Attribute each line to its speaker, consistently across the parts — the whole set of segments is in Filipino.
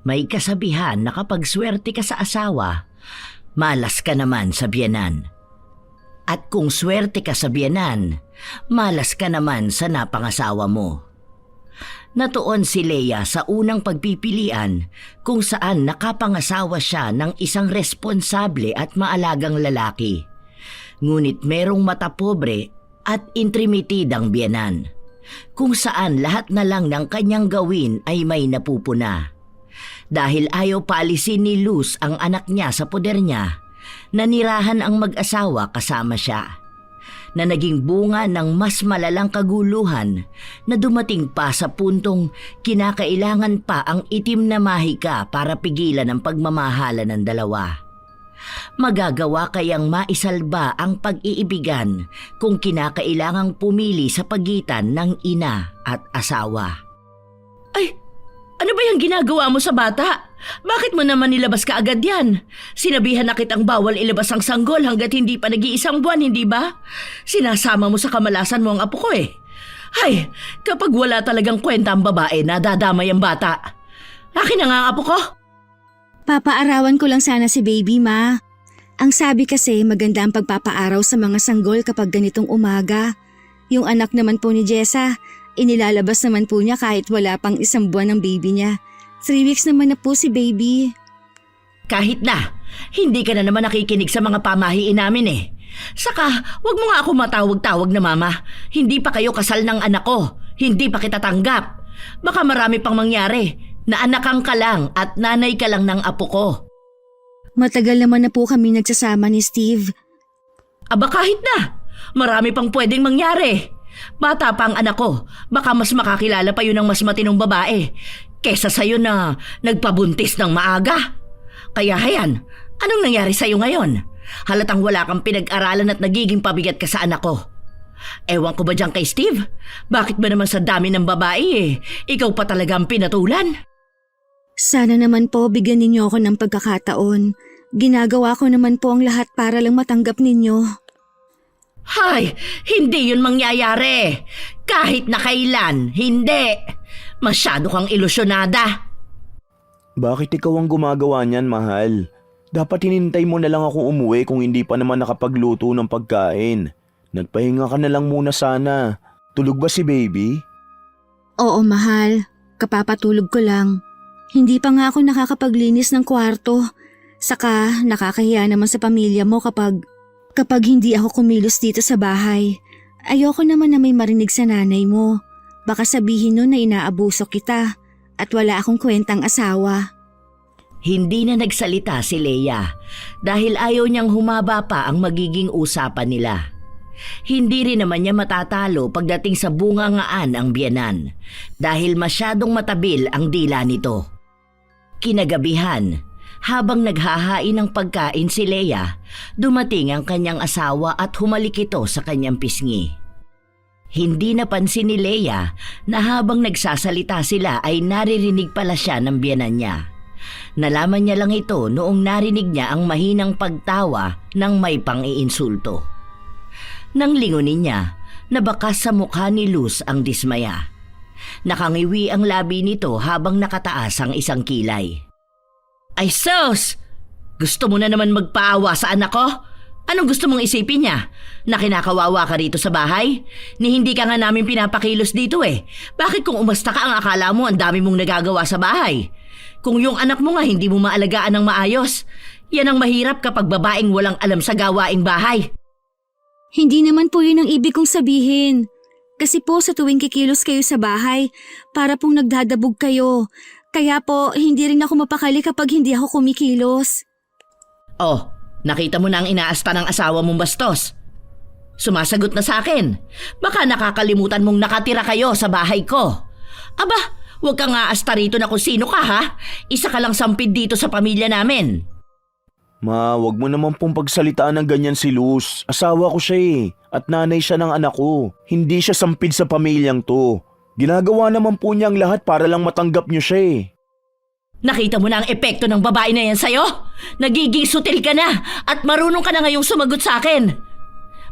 Speaker 1: May kasabihan na kapag swerte ka sa asawa, malas ka naman sa biyenan. At kung swerte ka sa biyenan, malas ka naman sa napangasawa mo. Natuon si Leia sa unang pagpipilian kung saan nakapangasawa siya ng isang responsable at maalagang lalaki. Ngunit merong mata pobre at intrimitidang biyenan, kung saan lahat na lang ng kanyang gawin ay may napupuna. Dahil ayaw paalisin ni Luz ang anak niya sa poder niya, nanirahan ang mag-asawa kasama siya, na naging bunga ng mas malalang kaguluhan na dumating pa sa puntong kinakailangan pa ang itim na mahika para pigilan ang pagmamahala ng dalawa. Magagawa kayang maisalba ang pag-iibigan kung kinakailangang pumili sa pagitan ng ina at asawa.
Speaker 2: Ay, ano ba yung ginagawa mo sa bata? Bakit mo naman nilabas ka agad yan? Sinabihan na kitang bawal ilabas ang sanggol hanggat hindi pa nag-iisang buwan, hindi ba? Sinasama mo sa kamalasan mo ang apo ko eh. Ay, kapag wala talagang kwenta ang babae, nadadamay ang bata. Akin na nga ang apo ko.
Speaker 3: Papaarawan ko lang sana si baby, ma. Ang sabi kasi maganda ang pagpapaaraw sa mga sanggol kapag ganitong umaga. Yung anak naman po ni Jessa, inilalabas naman po niya kahit wala pang isang buwan ng baby niya. 3 weeks naman na po si baby.
Speaker 2: Kahit na, hindi ka na naman nakikinig sa mga pamahiin namin eh. Saka, wag mo nga ako matawag-tawag na mama. Hindi pa kayo kasal ng anak ko. Hindi pa kita tanggap. Baka marami pang mangyari. Naanakan ka lang at nanay ka lang ng apo ko.
Speaker 3: Matagal naman na po kami nagsasama ni Steve.
Speaker 2: Aba kahit na, marami pang pwedeng mangyari. Bata pa ang anak ko, baka mas makakilala pa yun ng mas matinong babae kesa sa'yo na nagpabuntis ng maaga. Kaya hayan, anong nangyari sa'yo ngayon? Halatang wala kang pinag-aralan at nagiging pabigat ka sa anak ko. Ewan ko ba dyan kay Steve? Bakit ba naman sa dami ng babae ikaw pa talaga ang pinatulan?
Speaker 3: Sana naman po bigyan ninyo ako ng pagkakataon. Ginagawa ko naman po ang lahat para lang matanggap ninyo.
Speaker 2: Hay, hindi yun mangyayari. Kahit na kailan, hindi. Masyado kang ilusyonada.
Speaker 4: Bakit ikaw ang gumagawa niyan, mahal? Dapat hinintay mo na lang ako umuwi kung hindi pa naman nakapagluto ng pagkain. Nagpahinga ka na lang muna sana. Tulog ba si baby?
Speaker 3: Oo, mahal. Kapapatulog ko lang. Hindi pa nga ako nakakapaglinis ng kwarto. Saka nakakahiya naman sa pamilya mo kapag hindi ako kumilos dito sa bahay. Ayoko naman na may marinig sa nanay mo. Baka sabihin nun na inaabuso kita at wala akong kwentang asawa.
Speaker 1: Hindi na nagsalita si Leia dahil ayaw niyang humaba pa ang magiging usapan nila. Hindi rin naman niya matatalo pagdating sa bungangaan ang biyenan dahil masyadong matabil ang dila nito. Kinagabihan, habang naghahain ng pagkain si Leia, dumating ang kanyang asawa at humalik ito sa kanyang pisngi. Hindi napansin ni Leia na habang nagsasalita sila ay naririnig pala siya ng biyenan niya. Nalaman niya lang ito noong narinig niya ang mahinang pagtawa ng may pang-iinsulto. Nang lingunin niya, nabakas sa mukha ni Luz ang dismaya. Nakangiwi ang labi nito habang nakataas ang isang kilay. Ay sus! Gusto mo na naman magpaawa sa anak ko? Anong gusto mong isipin niya? Na kinakawawa ka rito sa bahay? Ni hindi ka nga namin pinapakilos dito eh. Bakit kung umasta ka ang akala mo ang dami mong nagagawa sa bahay? Kung yung anak mo nga hindi mo maalagaan ng maayos, yan ang mahirap kapag babaeng walang alam sa gawaing bahay.
Speaker 3: Hindi naman po yun ang ibig kong sabihin. Kasi po sa tuwing kikilos kayo sa bahay, para pong nagdadabog kayo. Kaya po hindi rin ako mapakali kapag hindi ako kumikilos.
Speaker 2: Oh, nakita mo na ang inaasta ng asawa mong bastos. Sumasagot na sa akin. Baka nakakalimutan mong nakatira kayo sa bahay ko. Aba, huwag kang aasta rito na kung sino ka ha. Isa ka lang sampid dito sa pamilya namin.
Speaker 4: Ma, wag mo naman pong pagsalitaan ng ganyan si Luz. Asawa ko siya at nanay siya ng anak ko. Hindi siya sampid sa pamilyang to. Ginagawa naman po niya ang lahat para lang matanggap niyo siya
Speaker 2: Nakita mo na ang epekto ng babae na yan sa'yo? Nagiging sutil ka na at marunong ka na ngayong sumagot sa akin.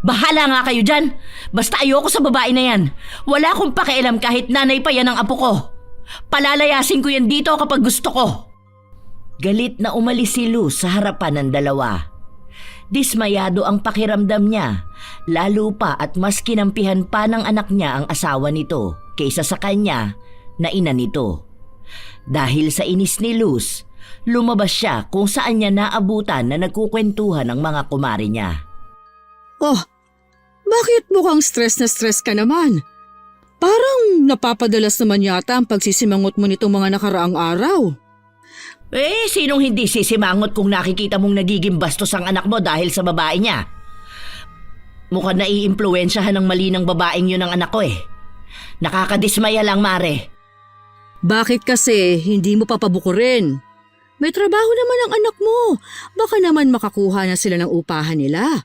Speaker 2: Bahala nga kayo dyan. Basta ayoko sa babae na yan. Wala akong pakialam kahit nanay pa yan ang apo ko. Palalayasin ko yan dito kapag gusto ko.
Speaker 1: Galit na umalis si Luz sa harapan ng dalawa. Dismayado ang pakiramdam niya, lalo pa at mas kinampihan pa ng anak niya ang asawa nito kaysa sa kanya na ina nito. Dahil sa inis ni Luz, lumabas siya kung saan niya naabutan na nagkukwentuhan ng mga kumari niya.
Speaker 5: Oh, bakit mukhang stress na stress ka naman? Parang napapadalas naman yata ang pagsisimangot mo nitong mga nakaraang araw.
Speaker 1: Sinong hindi sisimangot kung nakikita mong nagiging bastos ang anak mo dahil sa babae niya? Mukhang naiimpluwensyahan ng mali ng babaeng yun ang anak ko eh. Nakakadismaya lang, Mare.
Speaker 5: Bakit kasi hindi mo papabukurin? May trabaho naman ang anak mo. Baka naman makakuha na sila ng upahan nila.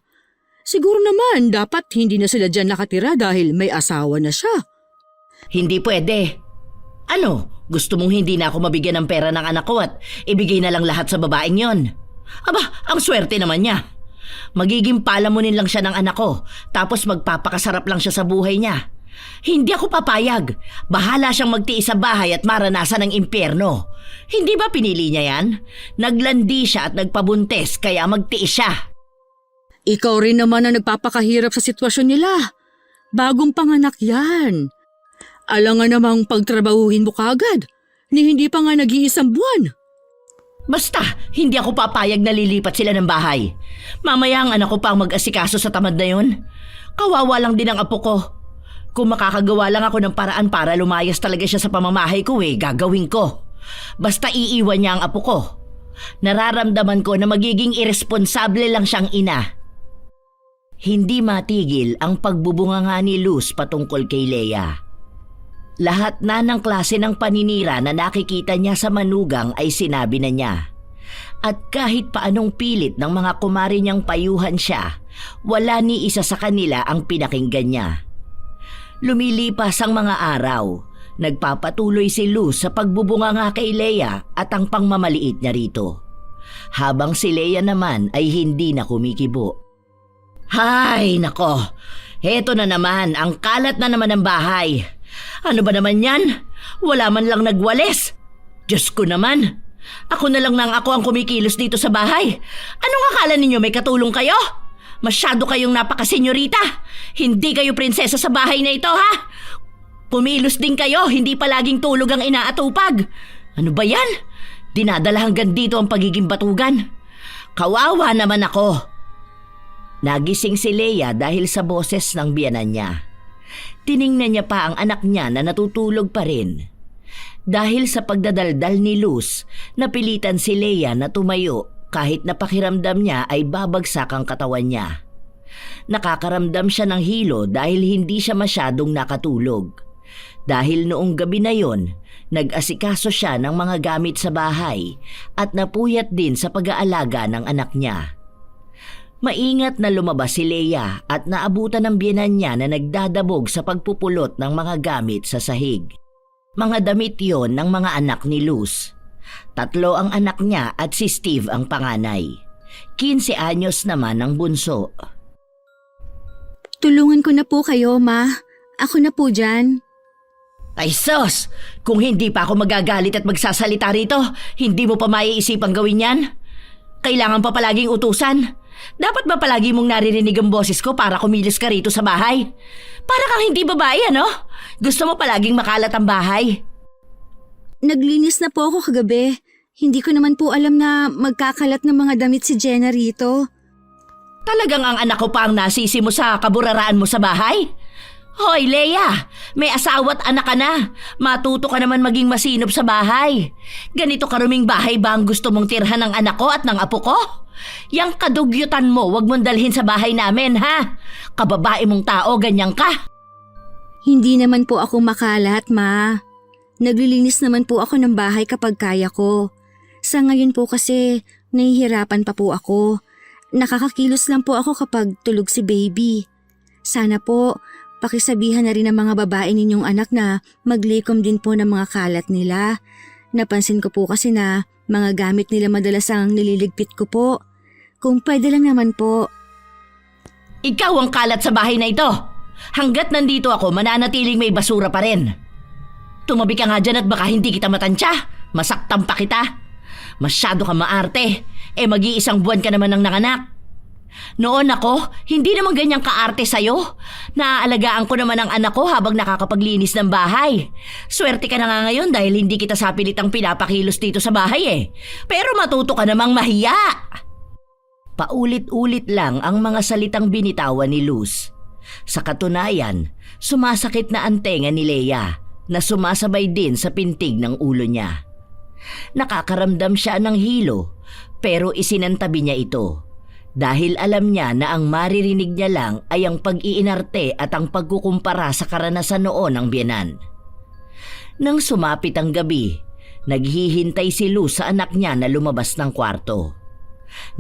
Speaker 5: Siguro naman dapat hindi na sila dyan nakatira dahil may asawa na siya.
Speaker 1: Hindi pwede. Ano? Gusto mong hindi na ako mabigyan ng pera ng anak ko at ibigay na lang lahat sa babaeng yon? Aba, ang swerte naman niya. Magiging palamunin lang siya ng anak ko, tapos magpapakasarap lang siya sa buhay niya. Hindi ako papayag. Bahala siyang magtiis sa bahay at maranasan ng impyerno. Hindi ba pinili niya yan? Naglandi siya at nagpabuntes kaya magtiis siya.
Speaker 5: Ikaw rin naman ang nagpapakahirap sa sitwasyon nila. Bagong panganak yan. Alangan namang pagtrabahuhin mo kagad, ni hindi pa nga nag-iisang buwan.
Speaker 1: Basta, hindi ako papayag na lilipat sila ng bahay. Mamaya ang anak ko pa ang mag-asikaso sa tamad na yun. Kawawa lang din ang apo ko. Kung makakagawa lang ako ng paraan para lumayas talaga siya sa pamamahay ko gagawin ko. Basta iiwan niya ang apo ko. Nararamdaman ko na magiging irresponsable lang siyang ina. Hindi matigil ang pagbubunganga ni Luz patungkol kay Leia. Lahat na ng klase ng paninira na nakikita niya sa manugang ay sinabi na niya. At kahit paanong pilit ng mga kumari niyang payuhan siya, wala ni isa sa kanila ang pinakinggan niya. Lumilipas ang mga araw, nagpapatuloy si Luz sa pagbubunganga kay Leia at ang pangmamaliit niya rito. Habang si Leia naman ay hindi na kumikibo. Hay, nako! Heto na naman, ang kalat na naman ng bahay. Ano ba naman yan? Wala man lang nagwalis. Diyos ko naman. Ako na lang nang ako ang kumikilos dito sa bahay. Anong akala ninyo may katulong kayo? Masyado kayong napakasenyorita. Hindi kayo prinsesa sa bahay na ito, ha? Kumilos din kayo, hindi palaging tulog ang inaatupag. Ano ba yan? Dinadala hanggang dito ang pagiging batugan. Kawawa naman ako. Nagising si Leia dahil sa boses ng biyanan niya. Tiningnan niya pa ang anak niya na natutulog pa rin. Dahil sa pagdadaldal ni Luz, napilitan si Leia na tumayo kahit napakiramdam niya ay babagsak ang katawan niya. Nakakaramdam siya ng hilo dahil hindi siya masyadong nakatulog. Dahil noong gabi na yon, nag-asikaso siya ng mga gamit sa bahay at napuyat din sa pag-aalaga ng anak niya. Maingat na lumabas si Leia at naabutan ng biyenan niya na nagdadabog sa pagpupulot ng mga gamit sa sahig. Mga damit yon ng mga anak ni Luz. 3 ang anak niya at si Steve ang panganay. 15 anyos naman ang bunso.
Speaker 3: Tulungan ko na po kayo, Ma. Ako na po dyan.
Speaker 1: Ay sos! Kung hindi pa ako magagalit at magsasalita rito, hindi mo pa maiisipang gawin yan? Kailangan pa palaging utusan? Dapat ba palagi mong naririnig ang boses ko para kumilos ka rito sa bahay? Para kang hindi babae, ano? Gusto mo palaging makalat ang bahay?
Speaker 3: Naglinis na po ako kagabi. Hindi ko naman po alam na magkakalat ng mga damit si Jenna rito.
Speaker 1: Talagang ang anak ko pa ang nasisi mo sa kaburaraan mo sa bahay? Hoy, Leia! May asawa at anak ka na. Matuto ka naman maging masinop sa bahay. Ganito karuming bahay ba ang gusto mong tirhan ng anak ko at ng apo ko? Yang kadugyutan mo, wag mong dalhin sa bahay namin, ha? Kababae mong tao, ganyan ka.
Speaker 3: Hindi naman po ako makalat, Ma. Naglilinis naman po ako ng bahay kapag kaya ko. Sa ngayon po kasi, nahihirapan pa po ako. Nakakakilos lang po ako kapag tulog si baby. Sana po, pakisabihan na rin ng mga babae ninyong anak na maglikom din po ng mga kalat nila. Napansin ko po kasi na mga gamit nila madalas ang nililigpit ko po. Kung pwede lang naman po.
Speaker 1: Ikaw ang kalat sa bahay na ito. Hanggat nandito ako, mananatiling may basura pa rin. Tumabi ka nga dyan at baka hindi kita matansya. Masaktan pa kita.
Speaker 2: Masyado ka maarte. Mag-iisang buwan ka naman ng nanganak. Noon ako, hindi naman ganyang kaarte sa'yo. Naaalagaan ko naman ang anak ko habang nakakapaglinis ng bahay. Swerte ka na nga ngayon dahil hindi kita sapilitang pinapakilos dito sa bahay Pero matuto ka namang mahiya. Paulit-ulit lang ang mga salitang binitawan ni Luz. Sa katunayan, sumasakit na ang tenga ni Leia na sumasabay din sa pintig ng ulo niya. Nakakaramdam siya ng hilo pero isinantabi niya ito dahil alam niya na ang maririnig niya lang ay ang pag-iinarte at ang pagkukumpara sa karanasan noon ng biyenan. Nang sumapit ang gabi, naghihintay si Luz sa anak niya na lumabas ng kwarto.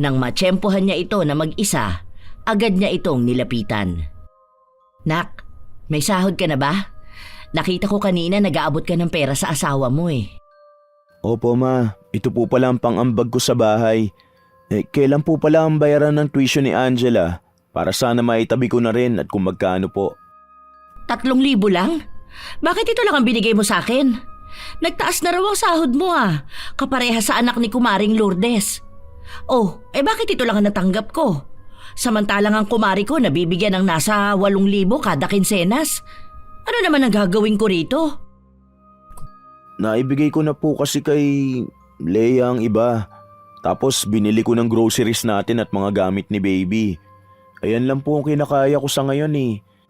Speaker 2: Nang matsyempohan niya ito na mag-isa, agad niya itong nilapitan. Nak, may sahod ka na ba? Nakita ko kanina nag-aabot ka ng pera sa asawa mo
Speaker 4: Opo ma, ito po pala ang pang-ambag ko sa bahay. Kailan po pala ang bayaran ng tuition ni Angela? Para sana maitabi ko na rin at kung magkano po.
Speaker 2: 3,000 lang? Bakit ito lang ang binigay mo sa akin? Nagtaas na raw ang sahod mo kapareha sa anak ni Kumaring Lourdes. Bakit ito lang ang natanggap ko? Samantalang ang kumari ko nabibigyan ng nasa 8,000 kada kinsenas. Ano naman ang gagawin ko rito?
Speaker 4: Naibigay ko na po kasi kay Leia ang iba. Tapos binili ko ng groceries natin at mga gamit ni baby. Ayan lang po ang kinakaya ko sa ngayon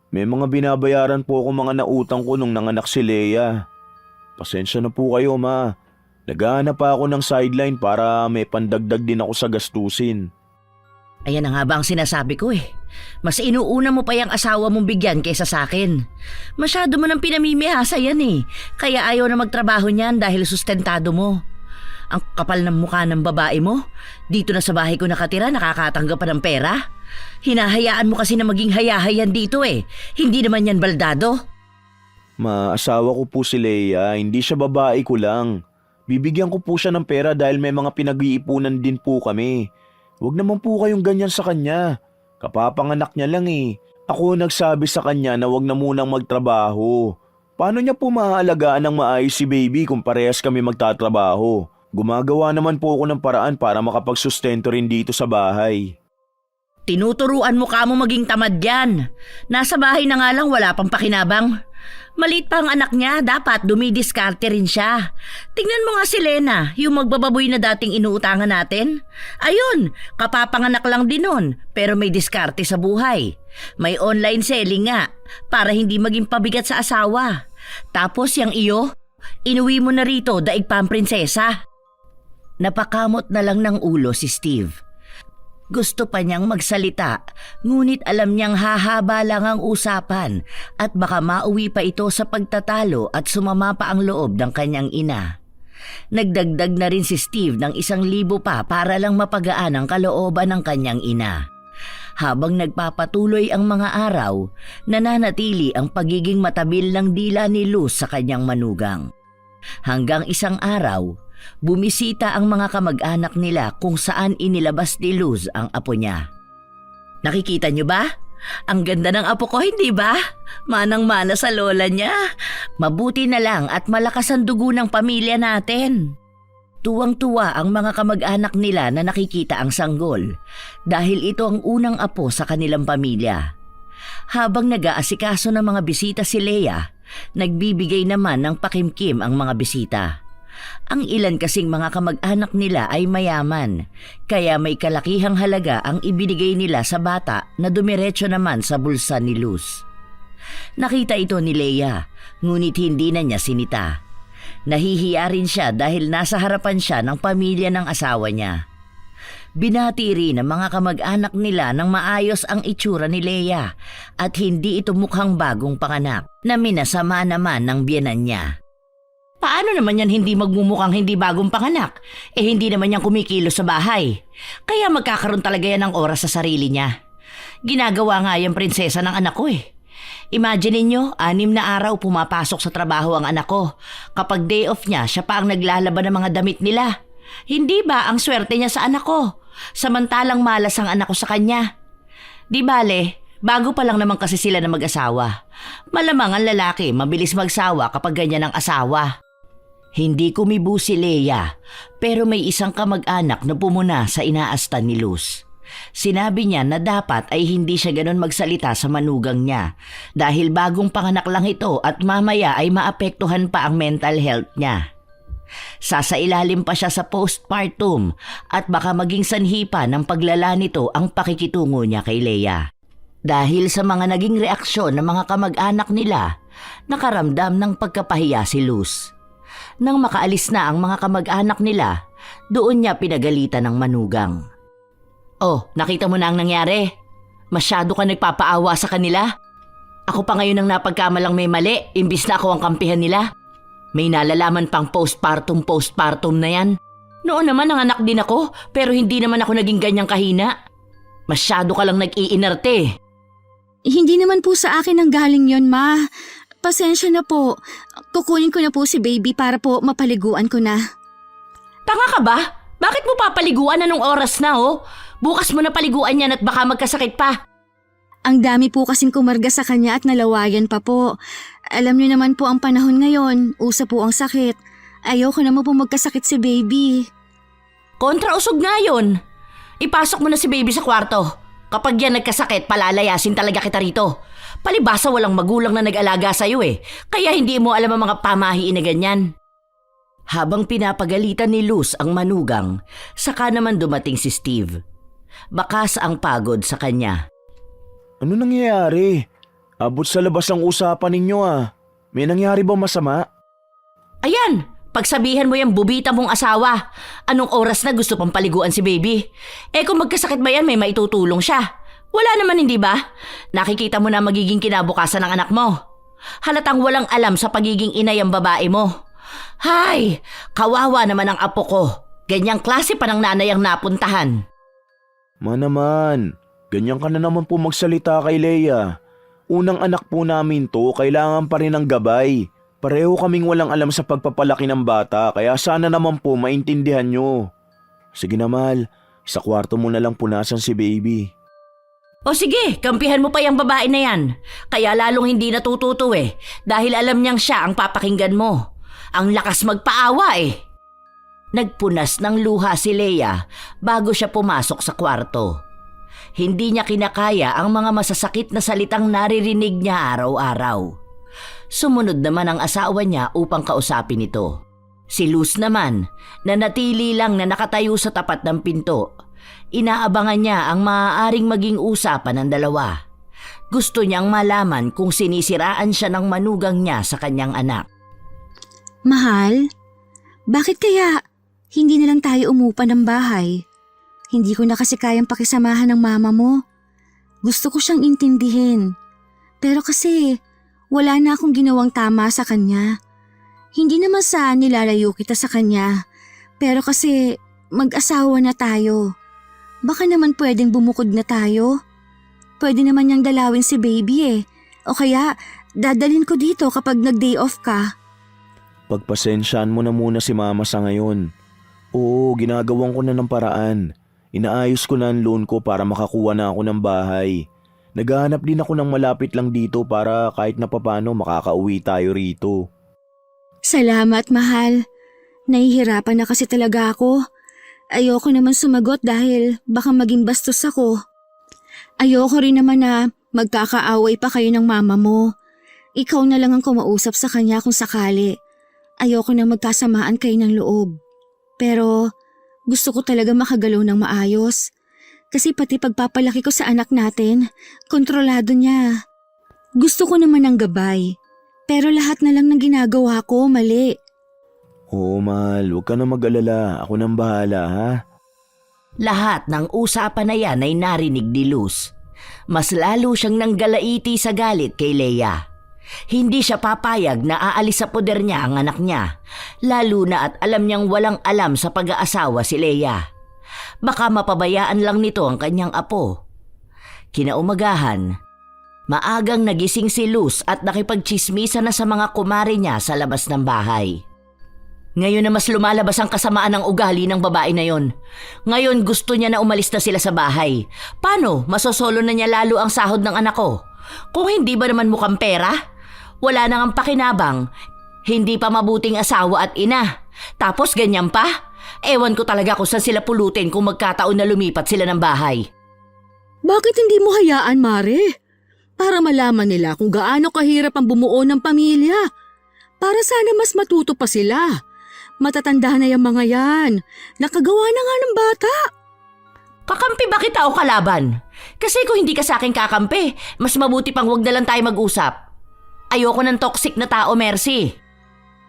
Speaker 4: May mga binabayaran po ako mga nautang ko nung nanganak si Leia. Pasensya na po kayo ma. Naghahanap pa ako ng sideline para may pandagdag din ako sa gastusin.
Speaker 2: Ayan na nga ba ang sinasabi ko Mas inuuna mo pa yung asawa mong bigyan kaysa sa akin. Masyado mo nang pinamimihasa yan Kaya ayaw na magtrabaho niyan dahil sustentado mo. Ang kapal ng mukha ng babae mo. Dito na sa bahay ko nakatira, nakakatanggap pa ng pera. Hinahayaan mo kasi na maging hayahayan dito Hindi naman yan baldado.
Speaker 4: Ma, asawa ko po si Leia, hindi siya babae ko lang. Bibigyan ko po siya ng pera dahil may mga pinag-iipunan din po kami. Huwag naman po kayong ganyan sa kanya. Kapapanganak niya lang Ako nagsabi sa kanya na huwag na munang magtrabaho. Paano niya po maaalagaan ng maayos si baby kung parehas kami magtatrabaho? Gumagawa naman po ako ng paraan para makapagsustento rin dito sa bahay.
Speaker 2: Tinuturuan mo ka mo maging tamad yan. Nasa bahay na nga lang wala pang pakinabang. Maliit pa ang anak niya, dapat dumidiskarte rin siya. Tingnan mo nga si Lena, yung magbababoy na dating inuutangan natin. Ayun, kapapanganak lang din nun, pero may diskarte sa buhay. May online selling nga, para hindi maging pabigat sa asawa. Tapos yung iyo, inuwi mo na rito daig pamprinsesa. Napakamot na lang ng ulo si Steve. Gusto pa niyang magsalita, ngunit alam niyang hahaba lang ang usapan at baka mauwi pa ito sa pagtatalo at sumama pa ang loob ng kanyang ina. Nagdagdag na rin si Steve ng 1,000 pa para lang mapagaan ang kalooban ng kanyang ina. Habang nagpapatuloy ang mga araw, nananatili ang pagiging matabil ng dila ni Luz sa kanyang manugang. Hanggang isang araw, bumisita ang mga kamag-anak nila kung saan inilabas ni Luz ang apo niya. Nakikita niyo ba? Ang ganda ng apo ko, hindi ba? Manang-mana sa lola niya. Mabuti na lang at malakas ang dugo ng pamilya natin. Tuwang-tuwa ang mga kamag-anak nila na nakikita ang sanggol dahil ito ang unang apo sa kanilang pamilya. Habang nag-aasikaso ng mga bisita si Leia, nagbibigay naman ng pakimkim ang mga bisita. Ang ilan kasing mga kamag-anak nila ay mayaman, kaya may kalakihang halaga ang ibinigay nila sa bata na dumiretso naman sa bulsa ni Luz. Nakita ito ni Leia, ngunit hindi na niya sinita. Nahihiya rin siya dahil nasa harapan siya ng pamilya ng asawa niya. Binati rin ng mga kamag-anak nila ng maayos ang itsura ni Leia at hindi ito mukhang bagong panganak na minasama naman ng biyenan niya. Paano naman yan hindi magmumukhang hindi bagong panganak? Hindi naman yan kumikilos sa bahay. Kaya magkakaroon talaga yan ng oras sa sarili niya. Ginagawa nga yung prinsesa ng anak ko Imagine ninyo, 6 na araw pumapasok sa trabaho ang anak ko. Kapag day off niya, siya pa ang naglalaban ng mga damit nila. Hindi ba ang swerte niya sa anak ko? Samantalang malas ang anak ko sa kanya. Di bale, bago pa lang naman kasi sila na mag-asawa. Malamang ang lalaki, mabilis magsawa kapag ganyan ang asawa.
Speaker 1: Hindi kumibo si Leia, pero may isang kamag-anak na pumuna sa inaastan ni Luz. Sinabi niya na dapat ay hindi siya ganon magsalita sa manugang niya dahil bagong panganak lang ito at mamaya ay maapektuhan pa ang mental health niya. Sasailalim pa siya sa postpartum at baka maging sanhi pa ng paglala nito ang pakikitungo niya kay Leia. Dahil sa mga naging reaksyon ng mga kamag-anak nila, nakaramdam ng pagkapahiya si Luz. Nang makaalis na ang mga kamag-anak nila, doon niya pinagalitan ng manugang. Oh, nakita mo na ang nangyari? Masyado ka nagpapaawa sa kanila? Ako pa ngayon ang napagkamalang may mali, imbis na ako ang kampihan nila. May nalalaman pang postpartum na yan. Noon naman nanganak din ako, pero hindi naman ako naging ganyang kahina. Masyado ka lang nag-iinarte.
Speaker 3: Hindi naman po sa akin ang galing yon, Ma. Pasensya na po. Kukunin ko na po si baby para po mapaliguan ko na.
Speaker 2: Tanga ka ba? Bakit mo papaliguan? Anong oras na Bukas mo na paliguan yan at baka magkasakit pa.
Speaker 3: Ang dami po kasing kumarga sa kanya at nalawayan pa po. Alam niyo naman po ang panahon ngayon, usa po ang sakit. Ayoko naman po magkasakit si baby.
Speaker 2: Kontrausog nga yun. Ipasok mo na si baby sa kwarto. Kapag yan nagkasakit, palalayasin talaga kita rito. Palibasa walang magulang na nag-alaga sa'yo kaya hindi mo alam ang mga pamahiin na ganyan.
Speaker 1: Habang pinapagalitan ni Luz ang manugang, saka naman dumating si Steve. Bakas ang pagod sa kanya.
Speaker 4: Ano nangyayari? Abot sa labas ang usapan ninyo May nangyari ba masama?
Speaker 2: Ayan, pagsabihan mo yung bubita mong asawa. Anong oras na gusto pang paliguan si baby? Kung magkasakit ba yan, may maitutulong siya. Wala naman, hindi ba? Nakikita mo na magiging kinabukasan ng anak mo. Halatang walang alam sa pagiging inay ang babae mo. Hay, kawawa naman ang apo ko. Ganyang klase pa ng nanay ang napuntahan.
Speaker 4: Ma naman, ganyan ka na naman po magsalita kay Leia. Unang anak po namin to, kailangan pa rin ng gabay. Pareho kaming walang alam sa pagpapalaki ng bata, kaya sana naman po maintindihan nyo. Sige na, Mal, sa kwarto mo na lang punasan si baby.
Speaker 2: O sige, kampihan mo pa yung babae na yan. Kaya lalong hindi natututo dahil alam niyang siya ang papakinggan mo. Ang lakas magpaawa
Speaker 1: Nagpunas ng luha si Leia bago siya pumasok sa kwarto. Hindi niya kinakaya ang mga masasakit na salitang naririnig niya araw-araw. Sumunod naman ang asawa niya upang kausapin ito. Si Luz naman, nanatili lang na nakatayo sa tapat ng pinto. Inaabangan niya ang maaaring maging usapan ng dalawa. Gusto niyang malaman kung sinisiraan siya ng manugang niya sa kanyang anak.
Speaker 3: Mahal, bakit kaya hindi na lang tayo umupa ng bahay? Hindi ko na kasi kayang pakisamahan ng mama mo. Gusto ko siyang intindihin. Pero kasi wala na akong ginawang tama sa kanya. Hindi naman sa nilalayo kita sa kanya. Pero kasi mag-asawa na tayo. Baka naman pwedeng bumukod na tayo. Pwede naman niyang dalawin si baby O kaya dadalhin ko dito kapag nag-day off ka.
Speaker 4: Pagpasensyaan mo na muna si Mama sa ngayon. Oo, ginagawan ko na ng paraan. Inaayos ko na ang loan ko para makakuha na ako ng bahay. Naghahanap din ako ng malapit lang dito para kahit na papano makakauwi tayo rito.
Speaker 3: Salamat, mahal. Nahihirapan na kasi talaga ako. Ayoko naman sumagot dahil baka maging bastos ako. Ayoko rin naman na magkakaaway pa kayo ng mama mo. Ikaw na lang ang kumausap sa kanya kung sakali. Ayoko na magkasamaan kayo ng loob. Pero gusto ko talaga makagalaw ng maayos. Kasi pati pagpapalaki ko sa anak natin, kontrolado niya. Gusto ko naman ng gabay. Pero lahat na lang ng ginagawa ko mali.
Speaker 4: Oo, Mahal, huwag ka na mag-alala. Ako nang bahala, ha?
Speaker 1: Lahat ng usapan na yan ay narinig ni Luz. Mas lalo siyang nanggalaiti sa galit kay Leia. Hindi siya papayag na aalis sa poder niya ang anak niya, lalo na at alam niyang walang alam sa pag-aasawa si Leia. Baka mapabayaan lang nito ang kanyang apo. Kinaumagahan, maagang nagising si Luz at nakipagchismisa na sa mga kumare niya sa labas ng bahay. Ngayon na mas lumalabas ang kasamaan ng ugali ng babae na yon. Ngayon gusto niya na umalis na sila sa bahay. Paano? Masosolo na niya lalo ang sahod ng anak ko. Kung hindi ba naman mukhang pera? Wala nang ang pakinabang.
Speaker 2: Hindi pa mabuting asawa at ina. Tapos ganyan pa? Ewan ko talaga kung saan sila pulutin kung magkataon na lumipat sila ng bahay.
Speaker 5: Bakit hindi mo hayaan, Mare? Para malaman nila kung gaano kahirap ang bumuo ng pamilya. Para sana mas matuto pa sila. Matatanda na yung mga yan. Nakagawa na nga ng bata.
Speaker 2: Kakampi ba kita o kalaban? Kasi kung hindi ka sa akin kakampi, mas mabuti pang wag na lang tayo mag-usap. Ayoko ng toxic na tao, Mercy.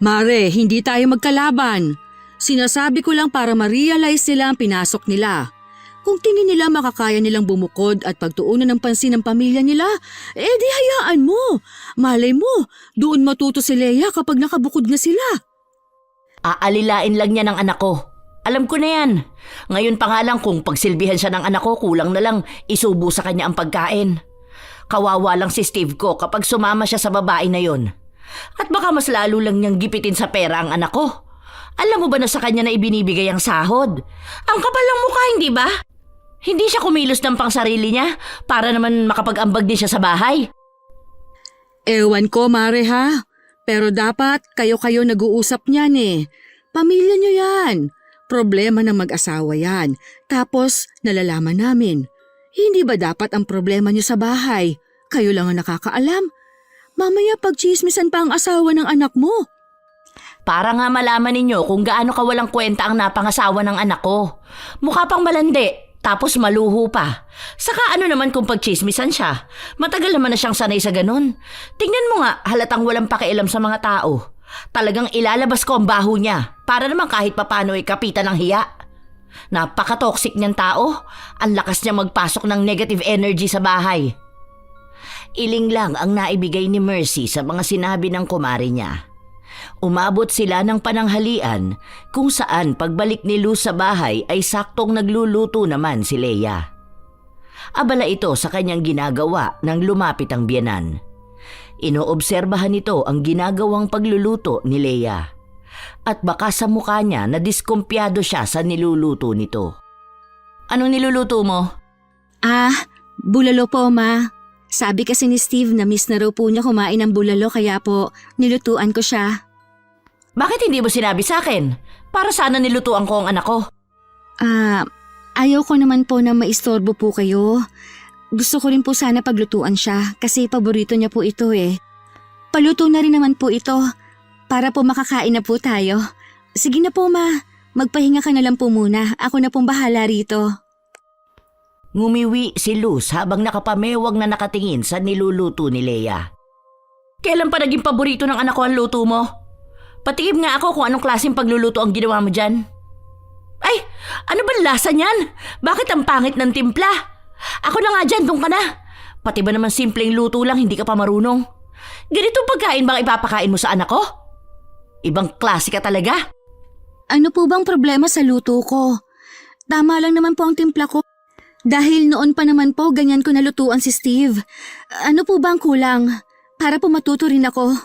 Speaker 5: Mare, hindi tayo magkalaban. Sinasabi ko lang para ma-realize nila ang pinasok nila. Kung tingin nila makakaya nilang bumukod at pagtuunan ng pansin ng pamilya nila, di hayaan mo. Malay mo, doon matuto si Leia kapag nakabukod na sila.
Speaker 2: Aalilain lang niya ng anak ko. Alam ko na yan. Ngayon pa nga lang kung pagsilbihan siya ng anak ko, kulang na lang isubo sa kanya ang pagkain. Kawawa lang si Steve ko kapag sumama siya sa babae na yon. At baka mas lalo lang niyang gipitin sa pera ang anak ko. Alam mo ba na sa kanya na ibinibigay ang sahod? Ang kapal ng mukha, hindi ba? Hindi siya kumilos ng pangsarili niya para naman makapag-ambag din siya sa bahay.
Speaker 5: Ewan ko, Mare ha. Pero dapat kayo-kayo nag-uusap niyan eh. Pamilya niyo yan. Problema ng mag-asawa yan. Tapos nalalaman namin. Hindi ba dapat ang problema niyo sa bahay? Kayo lang ang nakakaalam. Mamaya pagchismisan pa ang asawa ng anak mo.
Speaker 2: Para nga malaman ninyo kung gaano kawalang kwenta ang napangasawa ng anak ko. Mukha pang malandi. Tapos maluho pa. Saka ano naman kung pagchismisan siya? Matagal naman na siyang sanay sa ganun. Tingnan mo nga, halatang walang pakialam sa mga tao. Talagang ilalabas ko ang baho niya para naman kahit papano ay kapitan ng hiya. Napaka-toxic niyang tao. Ang lakas niya magpasok ng negative energy sa bahay. Iling lang ang naibigay ni Mercy sa mga sinabi ng kumari niya. Umabot sila ng pananghalian kung saan pagbalik ni Luz sa bahay ay saktong nagluluto naman si Leia. Abala ito sa kanyang ginagawa nang lumapit ang biyenan. Inoobserbahan nito ang ginagawang pagluluto ni Leia. At baka sa mukha niya na diskumpiyado siya sa niluluto nito. Anong niluluto mo?
Speaker 3: Bulalo po, Ma. Sabi kasi ni Steve na miss na raw po niya kumain ng bulalo kaya po nilutuan ko siya.
Speaker 2: Bakit hindi mo sinabi sa akin? Para sana nilutuan ko ang anak ko.
Speaker 3: Ayaw ko naman po na maistorbo po kayo. Gusto ko rin po sana paglutuan siya kasi paborito niya po ito eh. Paluto na rin naman po ito para po makakain na po tayo. Sige na po, Ma. Magpahinga ka na lang po muna. Ako na pong bahala rito.
Speaker 2: Ngumiwi si Luz habang nakapamewag na nakatingin sa niluluto ni Leia. Kailan pa naging paborito ng anak ko ang luto mo? Patikim nga ako kung anong klaseng pagluluto ang ginawa mo dyan. Ay, ano ba lasa niyan? Bakit ang pangit ng timpla? Ako na nga dyan, doon ka na. Pati ba naman simpleng luto lang, hindi ka pa marunong? Ganitong pagkain bang ipapakain mo sa anak ko? Ibang klase ka talaga.
Speaker 3: Ano po bang problema sa luto ko? Tama lang naman po ang timpla ko. Dahil noon pa naman po ganyan ko nalutuan si Steve. Ano po bang kulang? Para po matuto rin ako.